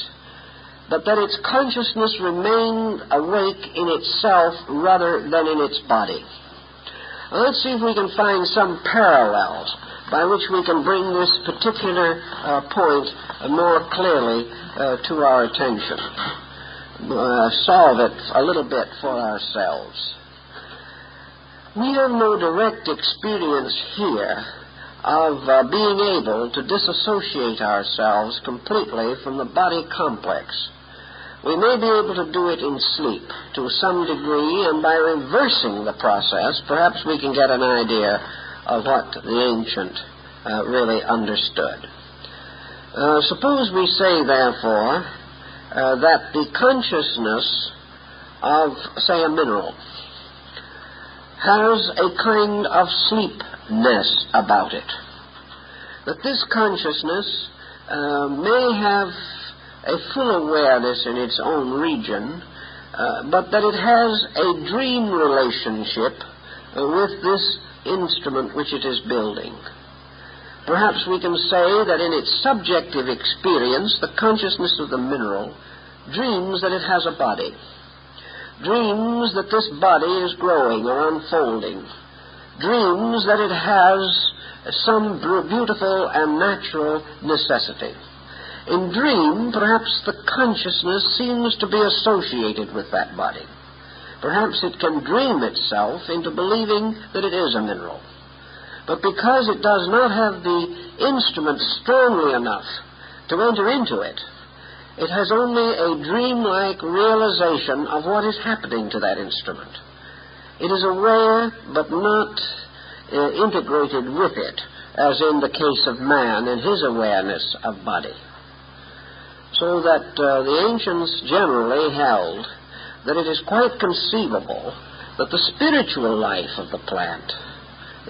but that its consciousness remained awake in itself rather than in its body. Well, let's see if we can find some parallels by which we can bring this particular point more clearly to our attention. Solve it a little bit for ourselves. We have no direct experience here of being able to disassociate ourselves completely from the body complex. We may be able to do it in sleep to some degree, and by reversing the process, perhaps we can get an idea of what the ancient really understood. Suppose we say, therefore, that the consciousness of, say, a mineral has a kind of sleepness about it. That this consciousness may have a full awareness in its own region, but that it has a dream relationship with this instrument which it is building. Perhaps we can say that in its subjective experience, the consciousness of the mineral dreams that it has a body, dreams that this body is growing or unfolding, dreams that it has some beautiful and natural necessity. In dream, perhaps the consciousness seems to be associated with that body. Perhaps it can dream itself into believing that it is a mineral. But because it does not have the instrument strongly enough to enter into it, it has only a dreamlike realization of what is happening to that instrument. It is aware, but not integrated with it, as in the case of man and his awareness of body. So that the ancients generally held that it is quite conceivable that the spiritual life of the plant,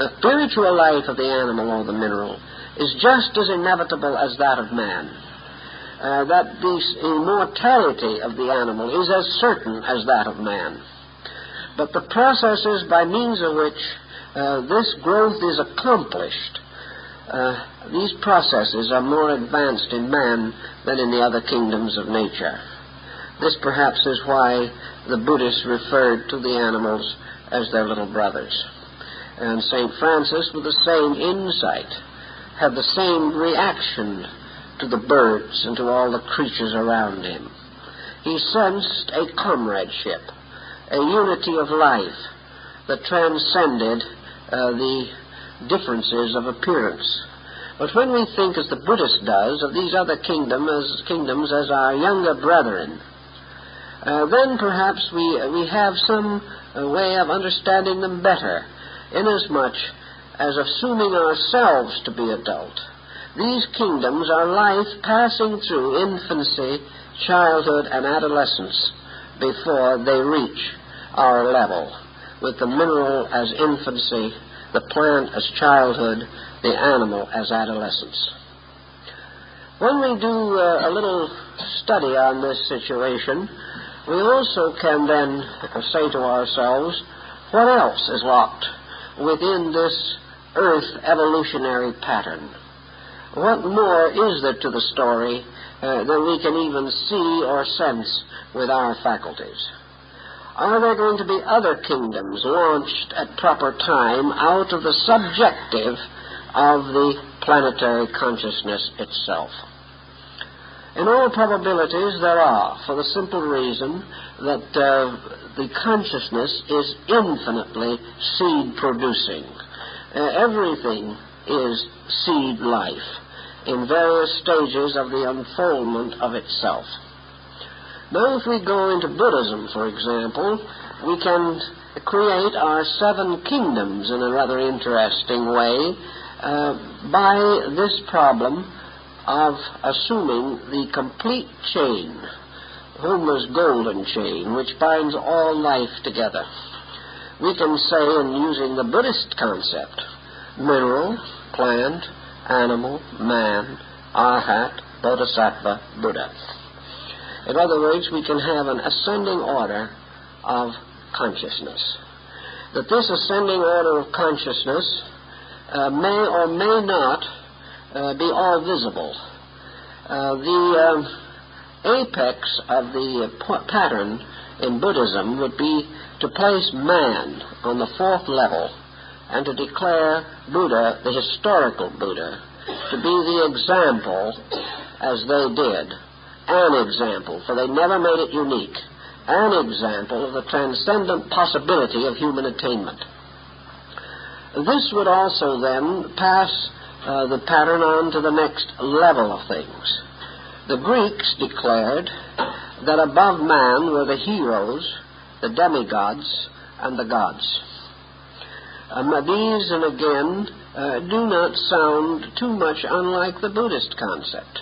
the spiritual life of the animal or the mineral, is just as inevitable as that of man. That the immortality of the animal is as certain as that of man. But the processes by means of which this growth is accomplished, these processes are more advanced in man than in the other kingdoms of nature. This perhaps is why the Buddhists referred to the animals as their little brothers. And St. Francis, with the same insight, had the same reaction to the birds and to all the creatures around him. He sensed a comradeship, a unity of life that transcended the differences of appearance. But when we think, as the Buddhist does, of these other kingdoms as our younger brethren, then perhaps we have some way of understanding them better, inasmuch as assuming ourselves to be adult, these kingdoms are life passing through infancy, childhood, and adolescence before they reach our level, with the mineral as infancy, the plant as childhood, the animal as adolescence. When we do a little study on this situation, we also can then say to ourselves, what else is locked within this earth evolutionary pattern? What more is there to the story than we can even see or sense with our faculties? Are there going to be other kingdoms launched at proper time out of the subjective of the planetary consciousness itself? In all probabilities there are, for the simple reason that the consciousness is infinitely seed-producing. Everything is seed life in various stages of the unfoldment of itself. Now, if we go into Buddhism, for example, we can create our 7 kingdoms in a rather interesting way by this problem of assuming the complete chain, Homer's golden chain, which binds all life together. We can say, in using the Buddhist concept, mineral, plant, animal, man, arhat, bodhisattva, Buddha. In other words, we can have an ascending order of consciousness. That this ascending order of consciousness may or may not be all visible. The apex of the pattern in Buddhism would be to place man on the 4th level and to declare Buddha, the historical Buddha, to be the example, as they did, an example, for they never made it unique, an example of the transcendent possibility of human attainment. This would also then pass the pattern on to the next level of things. The Greeks declared that above man were the heroes, the demigods, and the gods. These, and again, do not sound too much unlike the Buddhist concept.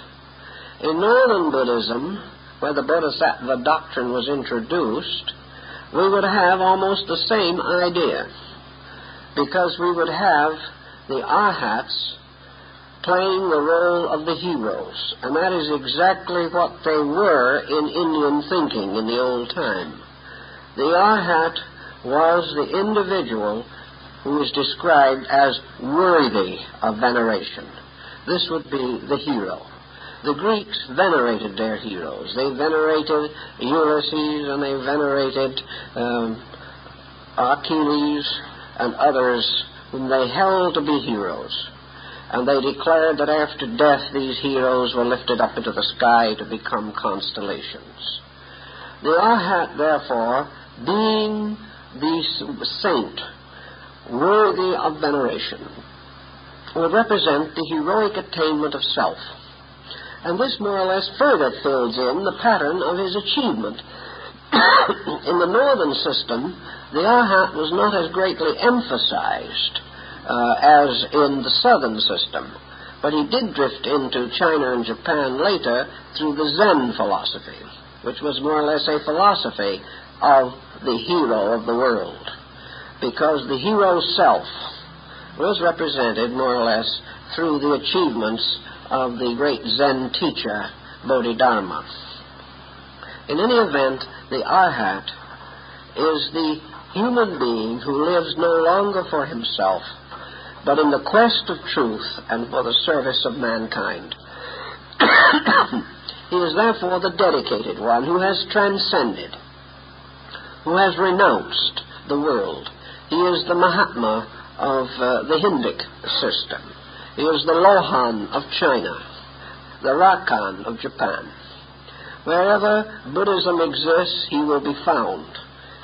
In Northern Buddhism, where the Bodhisattva doctrine was introduced, we would have almost the same idea, because we would have the arhats playing the role of the heroes, and that is exactly what they were in Indian thinking in the old time. The arhat was the individual who is described as worthy of veneration. This would be the hero. The Greeks venerated their heroes. They venerated Ulysses, and they venerated Achilles and others whom they held to be heroes. And they declared that after death these heroes were lifted up into the sky to become constellations. The arhat, therefore, being the saint worthy of veneration, would represent the heroic attainment of self. And this more or less further fills in the pattern of his achievement. In the northern system, the arhat was not as greatly emphasized as in the southern system, but he did drift into China and Japan later through the Zen philosophy, which was more or less a philosophy of the hero of the world, because the hero's self was represented more or less through the achievements of the great Zen teacher, Bodhidharma. In any event, the arhat is the human being who lives no longer for himself, but in the quest of truth and for the service of mankind. He is therefore the dedicated one who has transcended, who has renounced the world. He is the Mahatma of the Hindic system. He is the Lohan of China, the Rakan of Japan. Wherever Buddhism exists, he will be found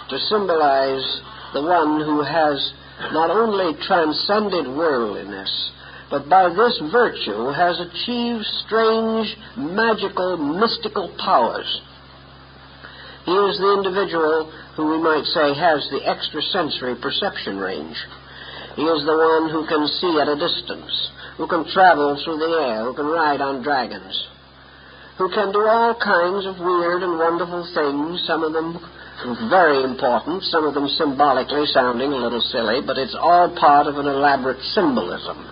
to symbolize the one who has not only transcended worldliness, but by this virtue has achieved strange, magical, mystical powers. He is the individual who we might say has the extrasensory perception range. He is the one who can see at a distance, who can travel through the air, who can ride on dragons, who can do all kinds of weird and wonderful things, some of them very important, some of them symbolically sounding a little silly, but it's all part of an elaborate symbolism.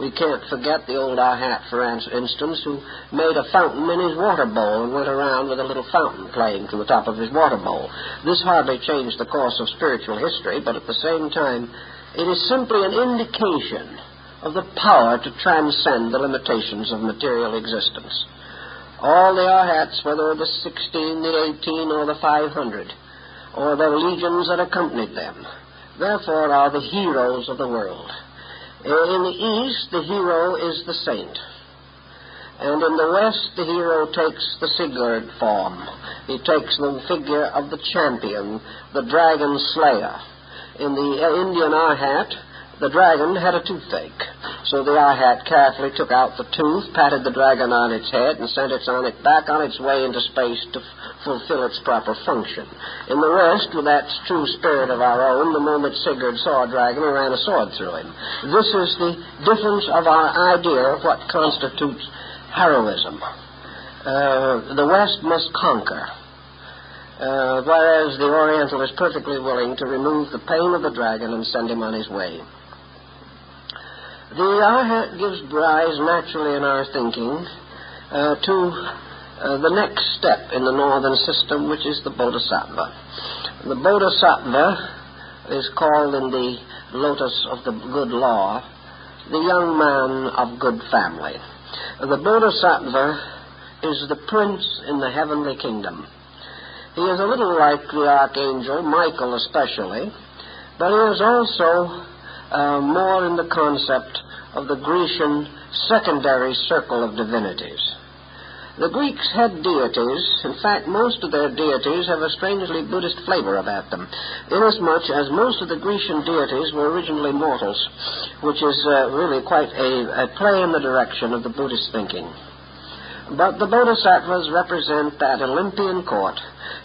We can't forget the old arhat, for instance, who made a fountain in his water bowl and went around with a little fountain playing from the top of his water bowl. This hardly changed the course of spiritual history, but at the same time, it is simply an indication of the power to transcend the limitations of material existence. All the arhats, whether the 16, the 18, or the 500, or the legions that accompanied them, therefore are the heroes of the world. In the East, the hero is the saint. And in the West, the hero takes the Sigurd form. He takes the figure of the champion, the dragon slayer. In the Indian arhat, the dragon had a toothache. So the arhat carefully took out the tooth, patted the dragon on its head, and sent it back on its way into space to fulfill its proper function. In the West, with that true spirit of our own, the moment Sigurd saw a dragon, he ran a sword through him. This is the difference of our idea of what constitutes heroism. The West must conquer, whereas the Oriental is perfectly willing to remove the pain of the dragon and send him on his way. The arhat gives rise naturally in our thinking to the next step in the northern system, which is the Bodhisattva. The Bodhisattva is called in the Lotus of the Good Law the young man of good family. The Bodhisattva is the prince in the heavenly kingdom. He is a little like the archangel, Michael especially, but he is also more in the concept of the Grecian secondary circle of divinities. The Greeks had deities. In fact, most of their deities have a strangely Buddhist flavor about them, inasmuch as most of the Grecian deities were originally mortals, which is really quite a play in the direction of the Buddhist thinking. But the Bodhisattvas represent that Olympian court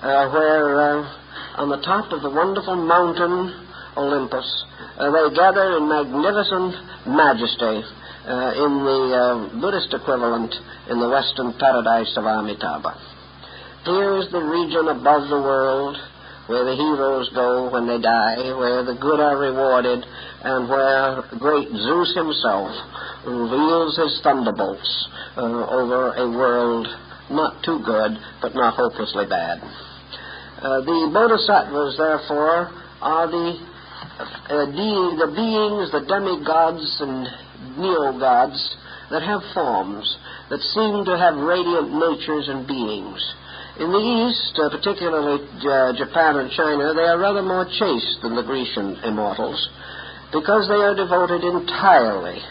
where on the top of the wonderful mountain Olympus they gather in magnificent majesty in the Buddhist equivalent in the western paradise of Amitabha. Here is the region above the world where the heroes go when they die, where the good are rewarded, and where great Zeus himself reveals his thunderbolts over a world not too good, but not hopelessly bad. The Bodhisattvas, therefore, are the beings, the demigods and neo-gods that have forms, that seem to have radiant natures and beings. In the East, particularly Japan and China, they are rather more chaste than the Grecian immortals, because they are devoted entirely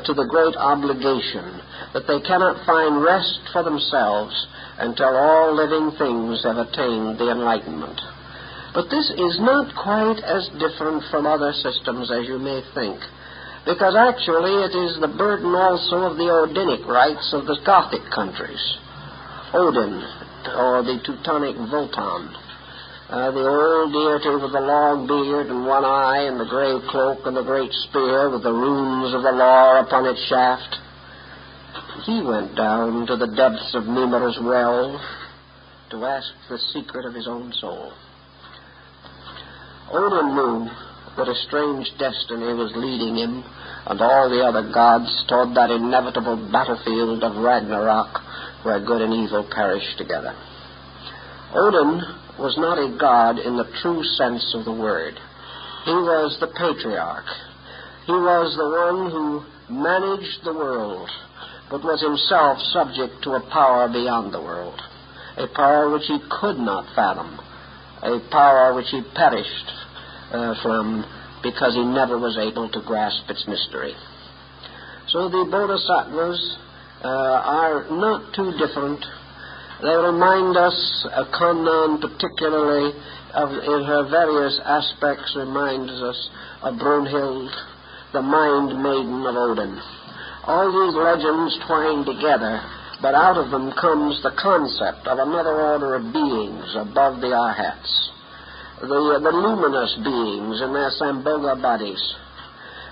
to the great obligation that they cannot find rest for themselves until all living things have attained the enlightenment. But this is not quite as different from other systems as you may think, because actually it is the burden also of the Odinic rites of the Gothic countries. Odin, or the Teutonic Wotan, the old deity with the long beard and one eye and the gray cloak and the great spear with the runes of the law upon its shaft. He went down to the depths of Mimir's well to ask the secret of his own soul. Odin knew that a strange destiny was leading him and all the other gods toward that inevitable battlefield of Ragnarok where good and evil perish together. Odin was not a god in the true sense of the word. He was the patriarch. He was the one who managed the world, but was himself subject to a power beyond the world, a power which he could not fathom, a power which he perished from because he never was able to grasp its mystery. So the Bodhisattvas are not too different. They remind us, Kannan particularly, in her various aspects, reminds us of Brunhild, the mind maiden of Odin. All these legends twine together, but out of them comes the concept of another order of beings above the Arhats, the luminous beings in their Sambhoga bodies.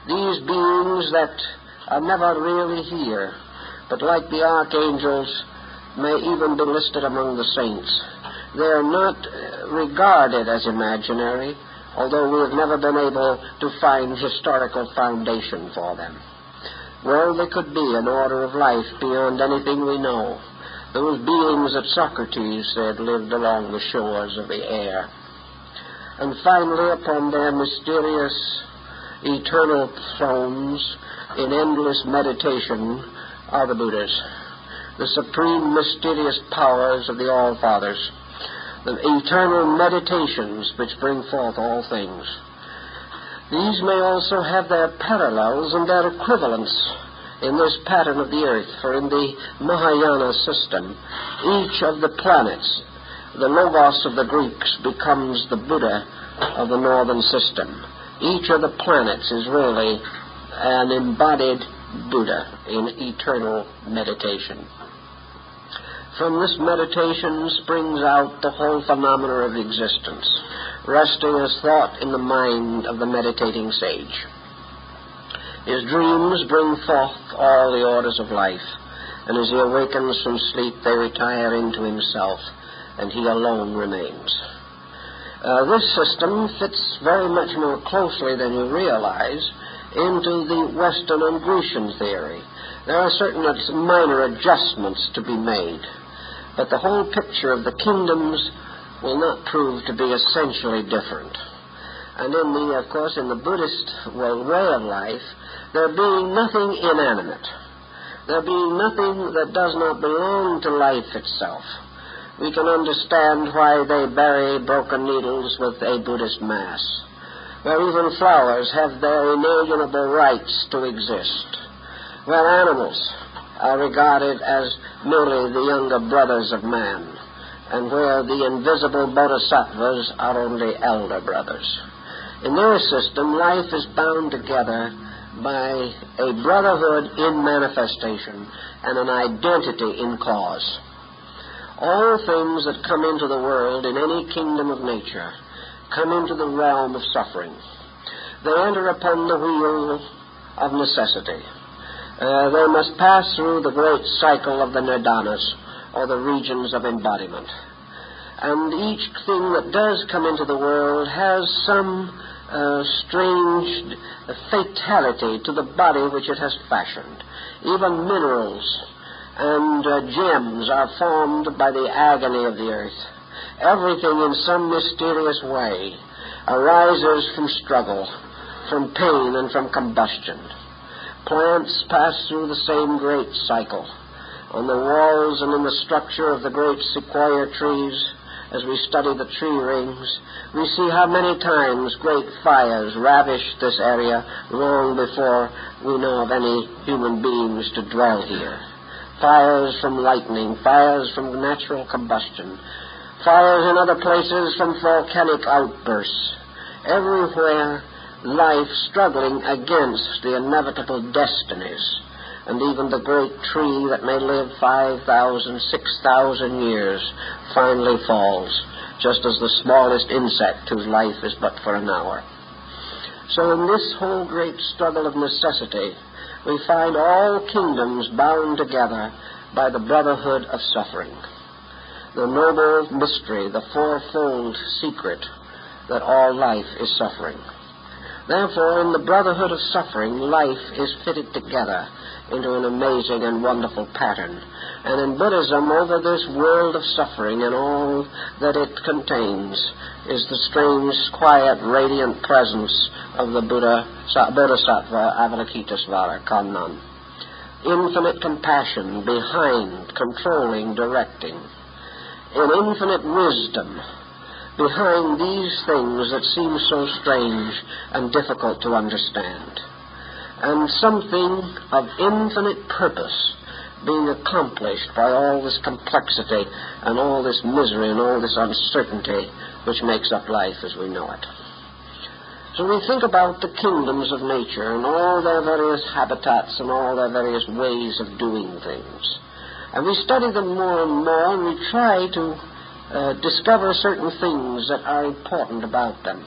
These beings that are never really here, but like the archangels, may even be listed among the saints. They are not regarded as imaginary, although we have never been able to find historical foundation for them. Well, they could be an order of life beyond anything we know. Those beings that Socrates said lived along the shores of the air. And finally, upon their mysterious eternal thrones in endless meditation are the Buddhas, the supreme mysterious powers of the All-Fathers, the eternal meditations which bring forth all things. These may also have their parallels and their equivalents in this pattern of the earth, for in the Mahayana system, each of the planets, the Logos of the Greeks, becomes the Buddha of the northern system. Each of the planets is really an embodied Buddha in eternal meditation. From this meditation springs out the whole phenomena of existence, resting as thought in the mind of the meditating sage. His dreams bring forth all the orders of life, and as he awakens from sleep they retire into himself, and he alone remains. This system fits very much more closely than you realize into the Western and Grecian theory. There are certain minor adjustments to be made, but the whole picture of the kingdoms will not prove to be essentially different. And in the Buddhist way of life, there being nothing inanimate, there being nothing that does not belong to life itself, we can understand why they bury broken needles with a Buddhist Mass. where even flowers have their inalienable rights to exist, where animals are regarded as merely the younger brothers of man, and where the invisible bodhisattvas are only elder brothers. In their system, life is bound together by a brotherhood in manifestation and an identity in cause. All things that come into the world in any kingdom of nature come into the realm of suffering. They enter upon the wheel of necessity. They must pass through the great cycle of the nirdanas, or the regions of embodiment. And each thing that does come into the world has some strange fatality to the body which it has fashioned. Even minerals and gems are formed by the agony of the earth. Everything in some mysterious way arises from struggle, from pain, and from combustion. Plants pass through the same great cycle. On the walls and in the structure of the great sequoia trees, as we study the tree rings, we see how many times great fires ravished this area long before we know of any human beings to dwell here. Fires from lightning, fires from natural combustion, fires in other places from volcanic outbursts. Everywhere, life struggling against the inevitable destinies. And even the great tree that may live 5,000, 6,000 years finally falls, just as the smallest insect whose life is but for an hour. So in this whole great struggle of necessity, we find all kingdoms bound together by the brotherhood of suffering. The noble mystery, the fourfold secret that all life is suffering. Therefore, in the brotherhood of suffering, life is fitted together into an amazing and wonderful pattern. And in Buddhism, over this world of suffering and all that it contains is the strange, quiet, radiant presence of the Bodhisattva Avalokitesvara Kannan. Infinite compassion behind, controlling, directing. In infinite wisdom behind these things that seem so strange and difficult to understand. And something of infinite purpose being accomplished by all this complexity and all this misery and all this uncertainty which makes up life as we know it. So we think about the kingdoms of nature and all their various habitats and all their various ways of doing things. And we study them more and more, and we try to discover certain things that are important about them.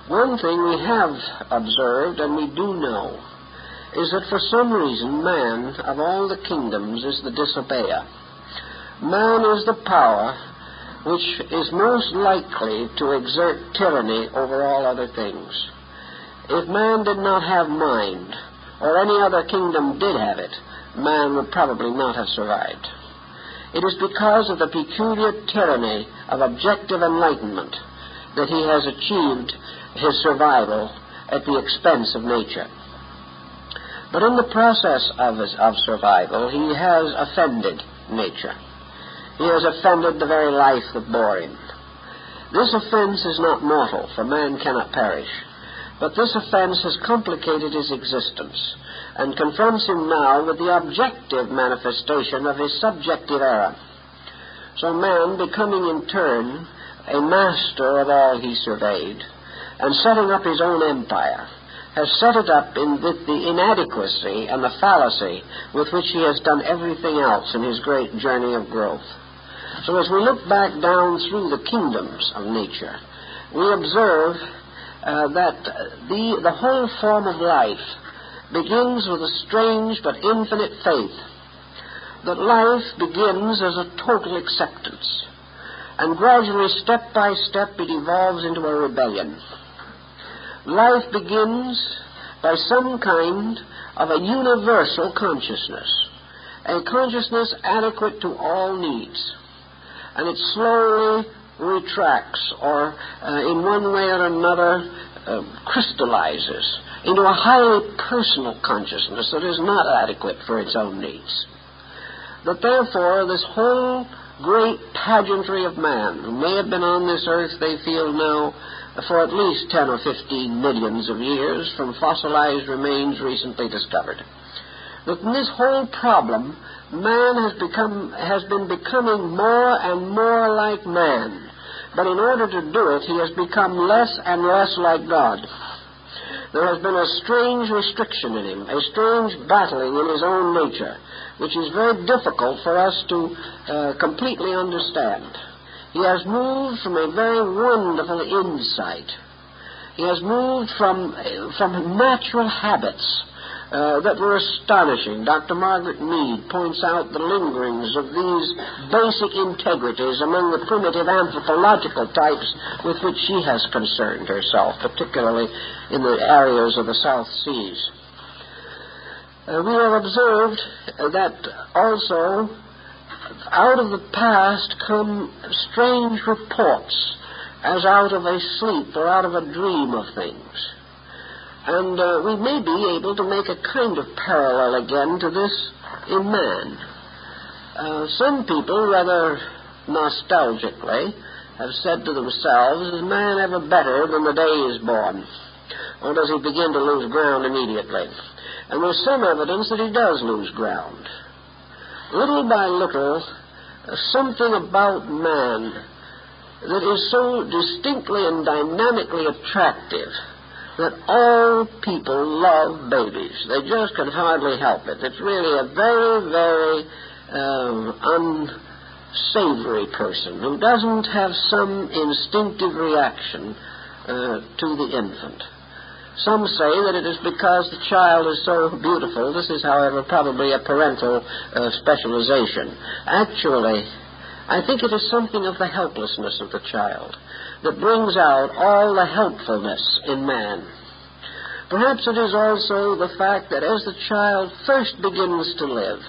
One thing we have observed, and we do know, is that for some reason man, of all the kingdoms, is the disobeyer. Man is the power which is most likely to exert tyranny over all other things. If man did not have mind, or any other kingdom did have it, man would probably not have survived. It is because of the peculiar tyranny of objective enlightenment that he has achieved his survival at the expense of nature. But in the process of survival, he has offended nature. He has offended the very life that bore him. This offense is not mortal, for man cannot perish. But this offense has complicated his existence and confronts him now with the objective manifestation of his subjective error. So man, becoming in turn a master of all he surveyed, and setting up his own empire, has set it up with the inadequacy and the fallacy with which he has done everything else in his great journey of growth. So as we look back down through the kingdoms of nature, we observe that the whole form of life begins with a strange but infinite faith, that life begins as a total acceptance, and gradually, step by step, it evolves into a rebellion. Life begins by some kind of a universal consciousness, a consciousness adequate to all needs, and it slowly retracts or in one way or another crystallizes into a highly personal consciousness that is not adequate for its own needs. That therefore this whole great pageantry of man, who may have been on this earth, they feel now, for at least 10 or 15 millions of years from fossilized remains recently discovered. But in this whole problem, man has been becoming more and more like man. But in order to do it, he has become less and less like God. There has been a strange restriction in him, a strange battling in his own nature, which is very difficult for us to completely understand. He has moved from a very wonderful insight. He has moved from natural habits that were astonishing. Dr. Margaret Mead points out the lingerings of these basic integrities among the primitive anthropological types with which she has concerned herself, particularly in the areas of the South Seas. We have observed that also out of the past come strange reports, as out of a sleep or out of a dream of things. And we may be able to make a kind of parallel again to this in man. Some people, rather nostalgically, have said to themselves, is man ever better than the day he is born? Or does he begin to lose ground immediately? And there's some evidence that he does lose ground. Little by little, something about man that is so distinctly and dynamically attractive that all people love babies. They just can hardly help it. It's really a very, very unsavory person who doesn't have some instinctive reaction to the infant. Some say that it is because the child is so beautiful. This is, however, probably a parental specialization. Actually, I think it is something of the helplessness of the child that brings out all the helpfulness in man. Perhaps it is also the fact that as the child first begins to live,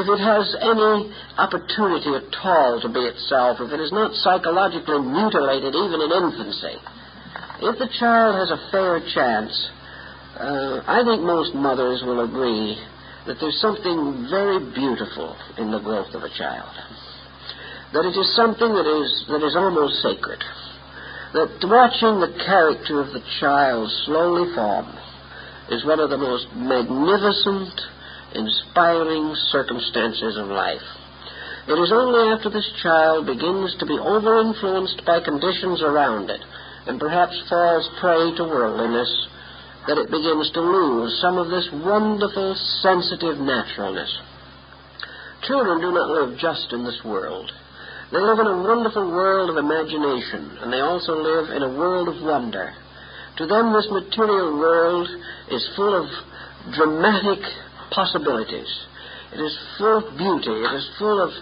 if it has any opportunity at all to be itself, if it is not psychologically mutilated even in infancy, if the child has a fair chance, I think most mothers will agree that there's something very beautiful in the growth of a child. That it is something that is almost sacred. That watching the character of the child slowly form is one of the most magnificent, inspiring circumstances of life. It is only after this child begins to be over-influenced by conditions around it, and perhaps falls prey to worldliness, that it begins to lose some of this wonderful, sensitive naturalness. Children do not live just in this world. They live in a wonderful world of imagination, and they also live in a world of wonder. To them, this material world is full of dramatic possibilities. It is full of beauty. It is full of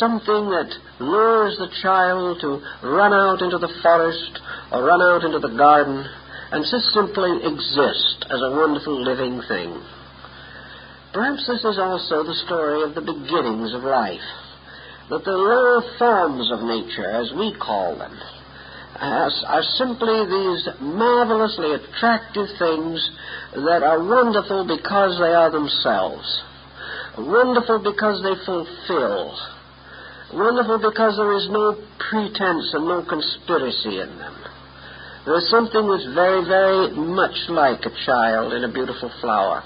something that lures the child to run out into the forest or run out into the garden and just simply exist as a wonderful living thing. Perhaps this is also the story of the beginnings of life, that the lower forms of nature, as we call them, are simply these marvelously attractive things that are wonderful because they are themselves, wonderful because they fulfill, wonderful because there is no pretense and no conspiracy in them. There is something that's very, very much like a child in a beautiful flower.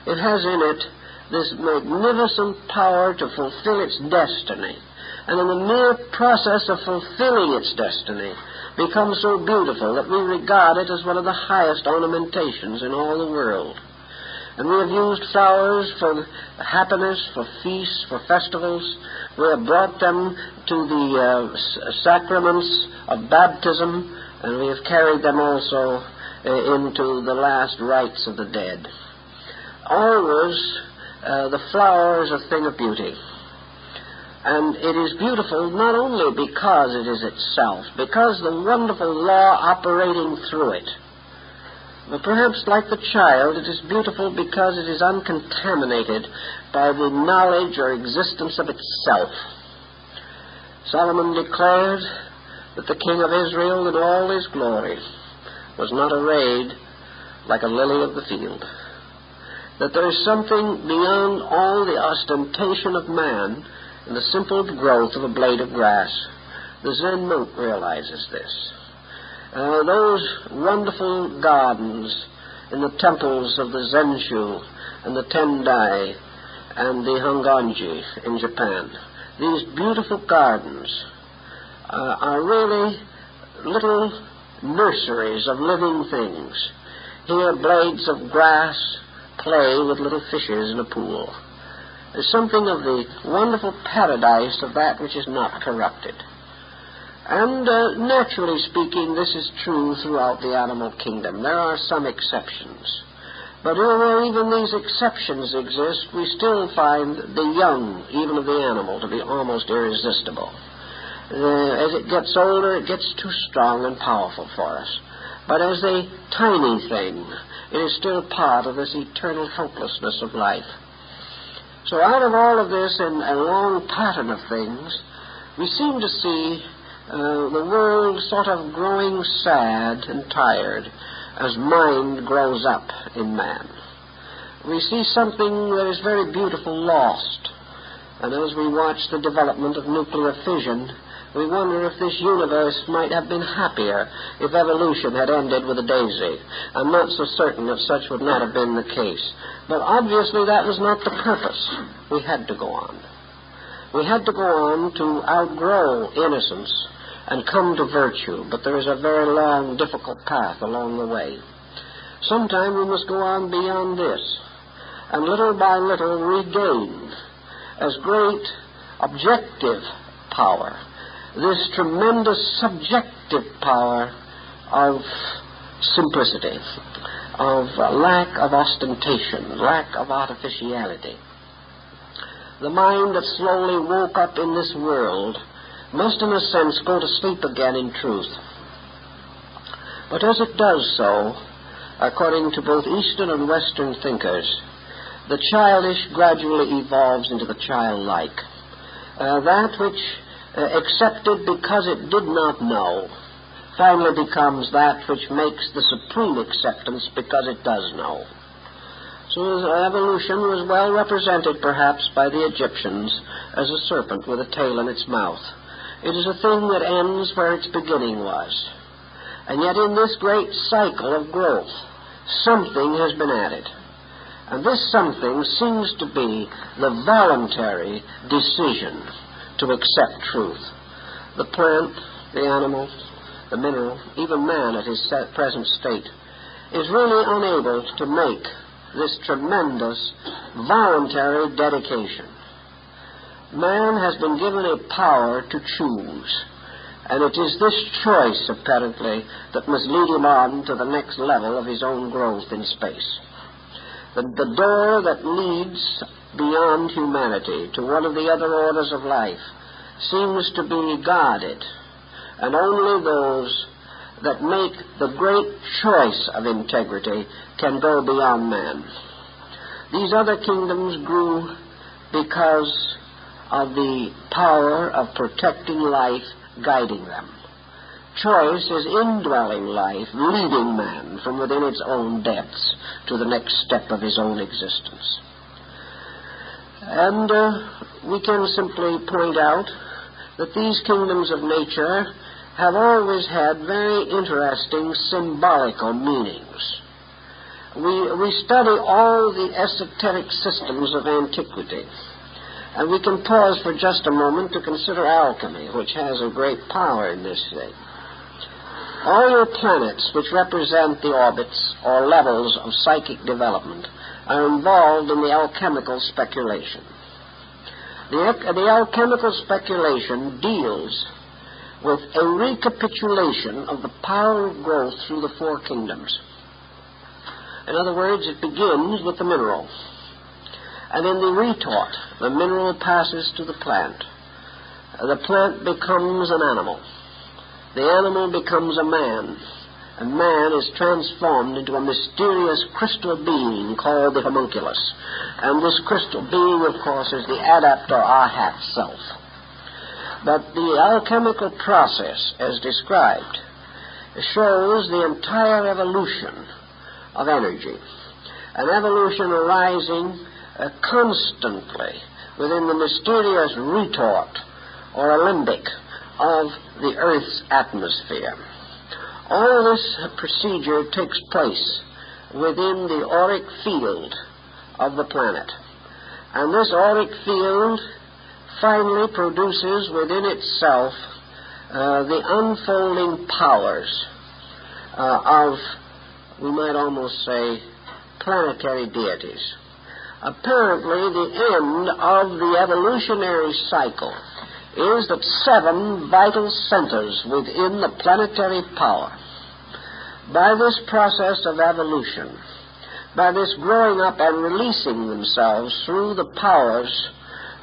It has in it this magnificent power to fulfill its destiny. And in the mere process of fulfilling its destiny becomes so beautiful that we regard it as one of the highest ornamentations in all the world. And we have used flowers for happiness, for feasts, for festivals. We have brought them to the sacraments of baptism, and we have carried them also into the last rites of the dead. Always, the flower is a thing of beauty. And it is beautiful not only because it is itself, because the wonderful law operating through it. But perhaps, like the child, it is beautiful because it is uncontaminated by the knowledge or existence of itself. Solomon declared that the king of Israel in all his glory was not arrayed like a lily of the field. That there is something beyond all the ostentation of man in the simple growth of a blade of grass. The Zen monk realizes this. Those wonderful gardens in the temples of the Zenshu and the Tendai and the Hongonji in Japan, these beautiful gardens are really little nurseries of living things. Here blades of grass play with little fishes in a pool. There's something of the wonderful paradise of that which is not corrupted. And naturally speaking, this is true throughout the animal kingdom. There are some exceptions. But where even these exceptions exist, we still find the young, even of the animal, to be almost irresistible. As it gets older, it gets too strong and powerful for us. But as a tiny thing, it is still part of this eternal helplessness of life. So out of all of this and a long pattern of things, we seem to see the world sort of growing sad and tired as mind grows up in man. We see something that is very beautiful lost. And as we watch the development of nuclear fission, we wonder if this universe might have been happier if evolution had ended with a daisy. I'm not so certain that such would not have been the case. But obviously that was not the purpose. We had to go on. We had to go on to outgrow innocence and come to virtue, but there is a very long, difficult path along the way. Sometime we must go on beyond this, and little by little regain as great objective power this tremendous subjective power of simplicity, of lack of ostentation, lack of artificiality. The mind that slowly woke up in this world must, in a sense, go to sleep again in truth. But as it does so, according to both Eastern and Western thinkers, the childish gradually evolves into the childlike. That which accepted because it did not know finally becomes that which makes the supreme acceptance because it does know. So evolution was well represented perhaps by the Egyptians as a serpent with a tail in its mouth. It is a thing that ends where its beginning was. And yet in this great cycle of growth, something has been added. And this something seems to be the voluntary decision to accept truth. The plant, the animal, the mineral, even man at his present state, is really unable to make this tremendous voluntary dedication. Man has been given a power to choose, and it is this choice, apparently, that must lead him on to the next level of his own growth in space. The door that leads beyond humanity to one of the other orders of life seems to be guarded, and only those that make the great choice of integrity can go beyond man. These other kingdoms grew because of the power of protecting life guiding them. Choice is indwelling life, leading man from within its own depths to the next step of his own existence. And we can simply point out that these kingdoms of nature have always had very interesting symbolical meanings. We study all the esoteric systems of antiquity, and we can pause for just a moment to consider alchemy, which has a great power in this thing. All your planets, which represent the orbits or levels of psychic development, are involved in the alchemical speculation. The alchemical speculation deals with a recapitulation of the power of growth through the four kingdoms. In other words, it begins with the mineral. And in the retort, the mineral passes to the plant. The plant becomes an animal. The animal becomes a man. And man is transformed into a mysterious crystal being called the homunculus. And this crystal being, of course, is the adept or arhat self. But the alchemical process, as described, shows the entire evolution of energy. An evolution arising constantly within the mysterious retort or alembic of the Earth's atmosphere. All this procedure takes place within the auric field of the planet. And this auric field finally produces within itself the unfolding powers of, we might almost say, planetary deities. Apparently, the end of the evolutionary cycle is that 7 vital centers within the planetary power, by this process of evolution, by this growing up and releasing themselves through the powers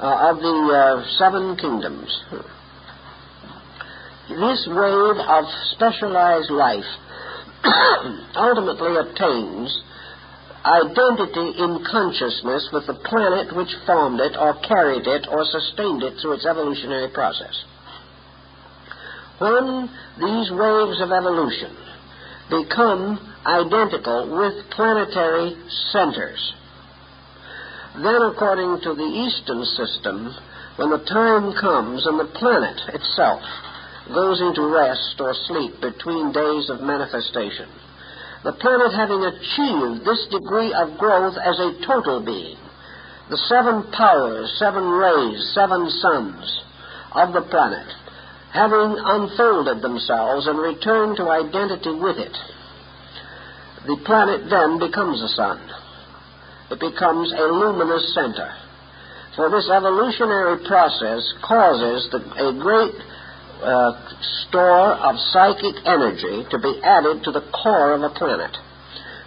of the 7 kingdoms, this wave of specialized life ultimately obtains identity in consciousness with the planet which formed it or carried it or sustained it through its evolutionary process. When these waves of evolution become identical with planetary centers, then according to the Eastern system, when the time comes and the planet itself goes into rest or sleep between days of manifestation, the planet having achieved this degree of growth as a total being, the 7 powers, 7 rays, 7 suns of the planet, having unfolded themselves and returned to identity with it, the planet then becomes a sun. It becomes a luminous center. For this evolutionary process causes a great store of psychic energy to be added to the core of a planet.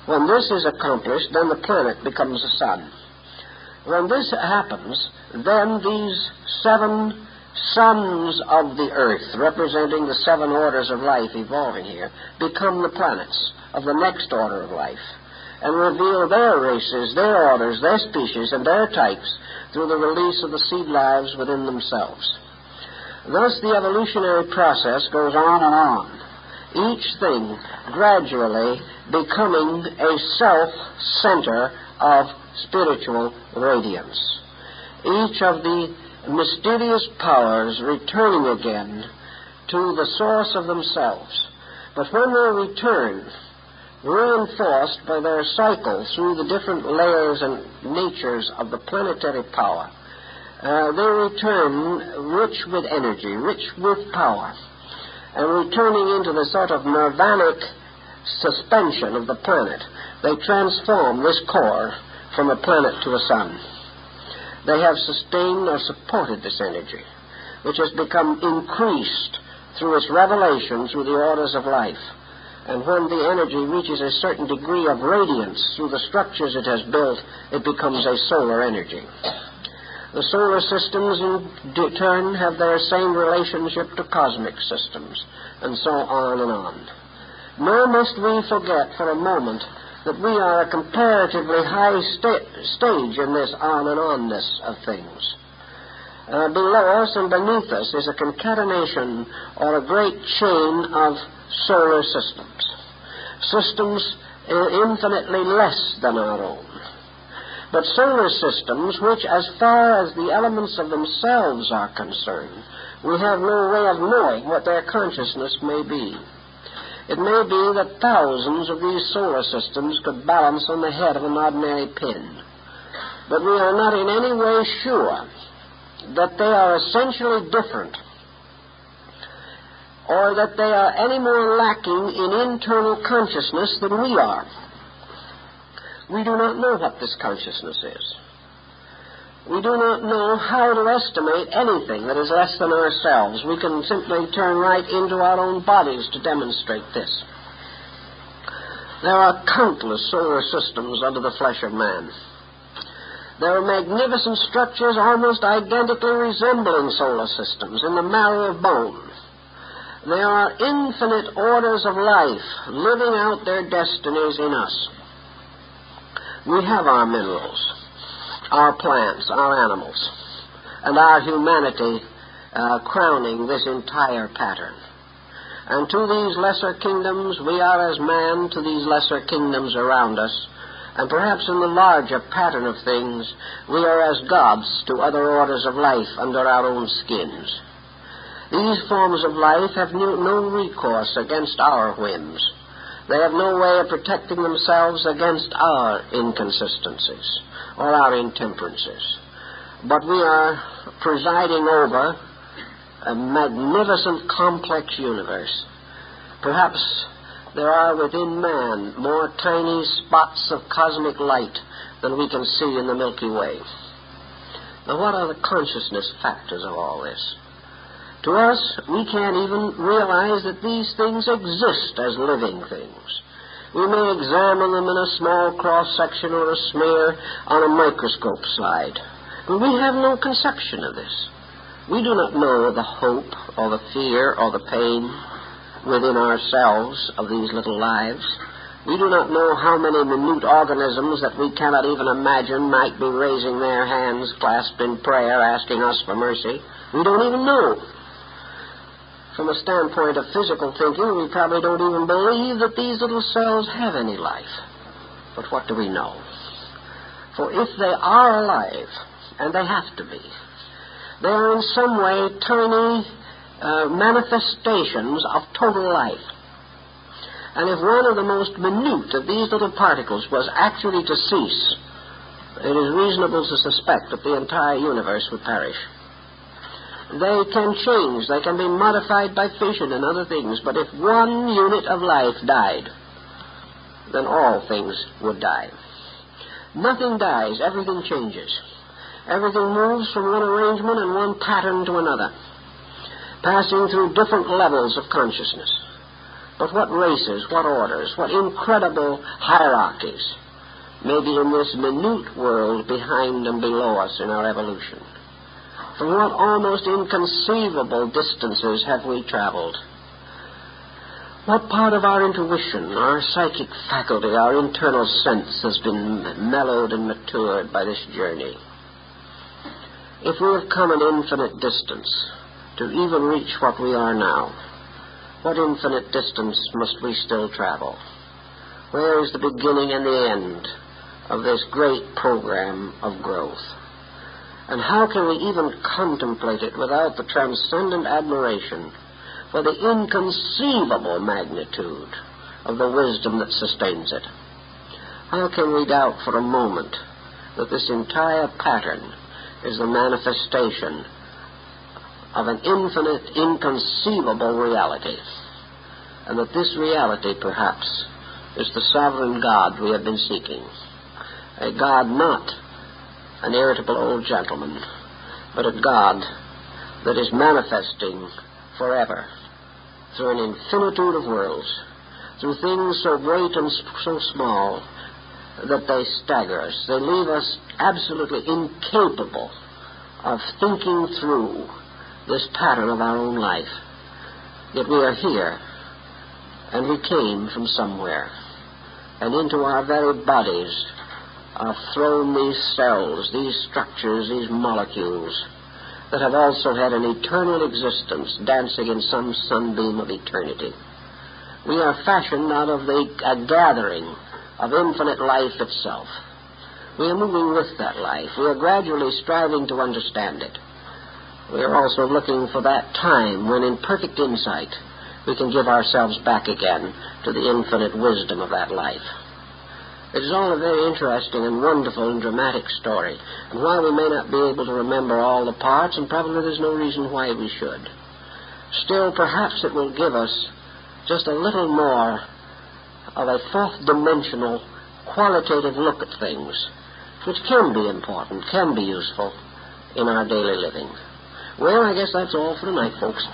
When this is accomplished, then the planet becomes a sun. When this happens, then these 7 suns of the earth, representing the 7 orders of life evolving here, become the planets of the next order of life, and reveal their races, their orders, their species, and their types through the release of the seed lives within themselves. Thus the evolutionary process goes on and on, each thing gradually becoming a self-center of spiritual radiance. Each of the mysterious powers returning again to the source of themselves. But when they return, reinforced by their cycle through the different layers and natures of the planetary power, they return rich with energy, rich with power, and returning into the sort of nirvanic suspension of the planet, they transform this core from a planet to a sun. They have sustained or supported this energy, which has become increased through its revelation through the orders of life. And when the energy reaches a certain degree of radiance through the structures it has built, it becomes a solar energy. The solar systems, in turn, have their same relationship to cosmic systems, and so on and on. Nor must we forget for a moment that we are a comparatively high stage in this on and onness of things. Below us and beneath us is a concatenation or a great chain of solar systems, systems infinitely less than our own. But solar systems which, as far as the elements of themselves are concerned, we have no way of knowing what their consciousness may be. It may be that thousands of these solar systems could balance on the head of an ordinary pin. But we are not in any way sure that they are essentially different, or that they are any more lacking in internal consciousness than we are. We do not know what this consciousness is. We do not know how to estimate anything that is less than ourselves. We can simply turn right into our own bodies to demonstrate this. There are countless solar systems under the flesh of man. There are magnificent structures almost identically resembling solar systems in the marrow of bone. There are infinite orders of life living out their destinies in us. We have our minerals, our plants, our animals, and our humanity crowning this entire pattern. And to these lesser kingdoms, we are as man to these lesser kingdoms around us, and perhaps in the larger pattern of things, we are as gods to other orders of life under our own skins. These forms of life have no recourse against our whims. They have no way of protecting themselves against our inconsistencies or our intemperances. But we are presiding over a magnificent, complex universe. Perhaps there are within man more tiny spots of cosmic light than we can see in the Milky Way. Now, what are the consciousness factors of all this? To us, we can't even realize that these things exist as living things. We may examine them in a small cross-section or a smear on a microscope slide, but we have no conception of this. We do not know the hope or the fear or the pain within ourselves of these little lives. We do not know how many minute organisms that we cannot even imagine might be raising their hands clasped in prayer, asking us for mercy. We don't even know. From a standpoint of physical thinking, we probably don't even believe that these little cells have any life. But what do we know? For if they are alive, and they have to be, they are in some way tiny manifestations of total life. And if one of the most minute of these little particles was actually to cease, it is reasonable to suspect that the entire universe would perish. They can change, they can be modified by fission and other things, but if one unit of life died, then all things would die. Nothing dies, everything changes. Everything moves from one arrangement and one pattern to another, passing through different levels of consciousness. But what races, what orders, what incredible hierarchies may be in this minute world behind and below us in our evolution? From what almost inconceivable distances have we traveled? What part of our intuition, our psychic faculty, our internal sense has been mellowed and matured by this journey? If we have come an infinite distance to even reach what we are now, what infinite distance must we still travel? Where is the beginning and the end of this great program of growth? And how can we even contemplate it without the transcendent admiration for the inconceivable magnitude of the wisdom that sustains it? How can we doubt for a moment that this entire pattern is the manifestation of an infinite, inconceivable reality, and that this reality, perhaps, is the sovereign God we have been seeking, a God not an irritable old gentleman, but a God that is manifesting forever through an infinitude of worlds, through things so great and so small that they stagger us. They leave us absolutely incapable of thinking through this pattern of our own life. Yet we are here, and we came from somewhere, and into our very bodies are thrown these cells, these structures, these molecules that have also had an eternal existence dancing in some sunbeam of eternity. We are fashioned out of a gathering of infinite life itself. We are moving with that life. We are gradually striving to understand it. We are also looking for that time when, in perfect insight, we can give ourselves back again to the infinite wisdom of that life. It is all a very interesting and wonderful and dramatic story, and while we may not be able to remember all the parts, and probably there's no reason why we should, still perhaps it will give us just a little more of a fourth-dimensional, qualitative look at things, which can be important, can be useful in our daily living. Well, I guess that's all for tonight, folks.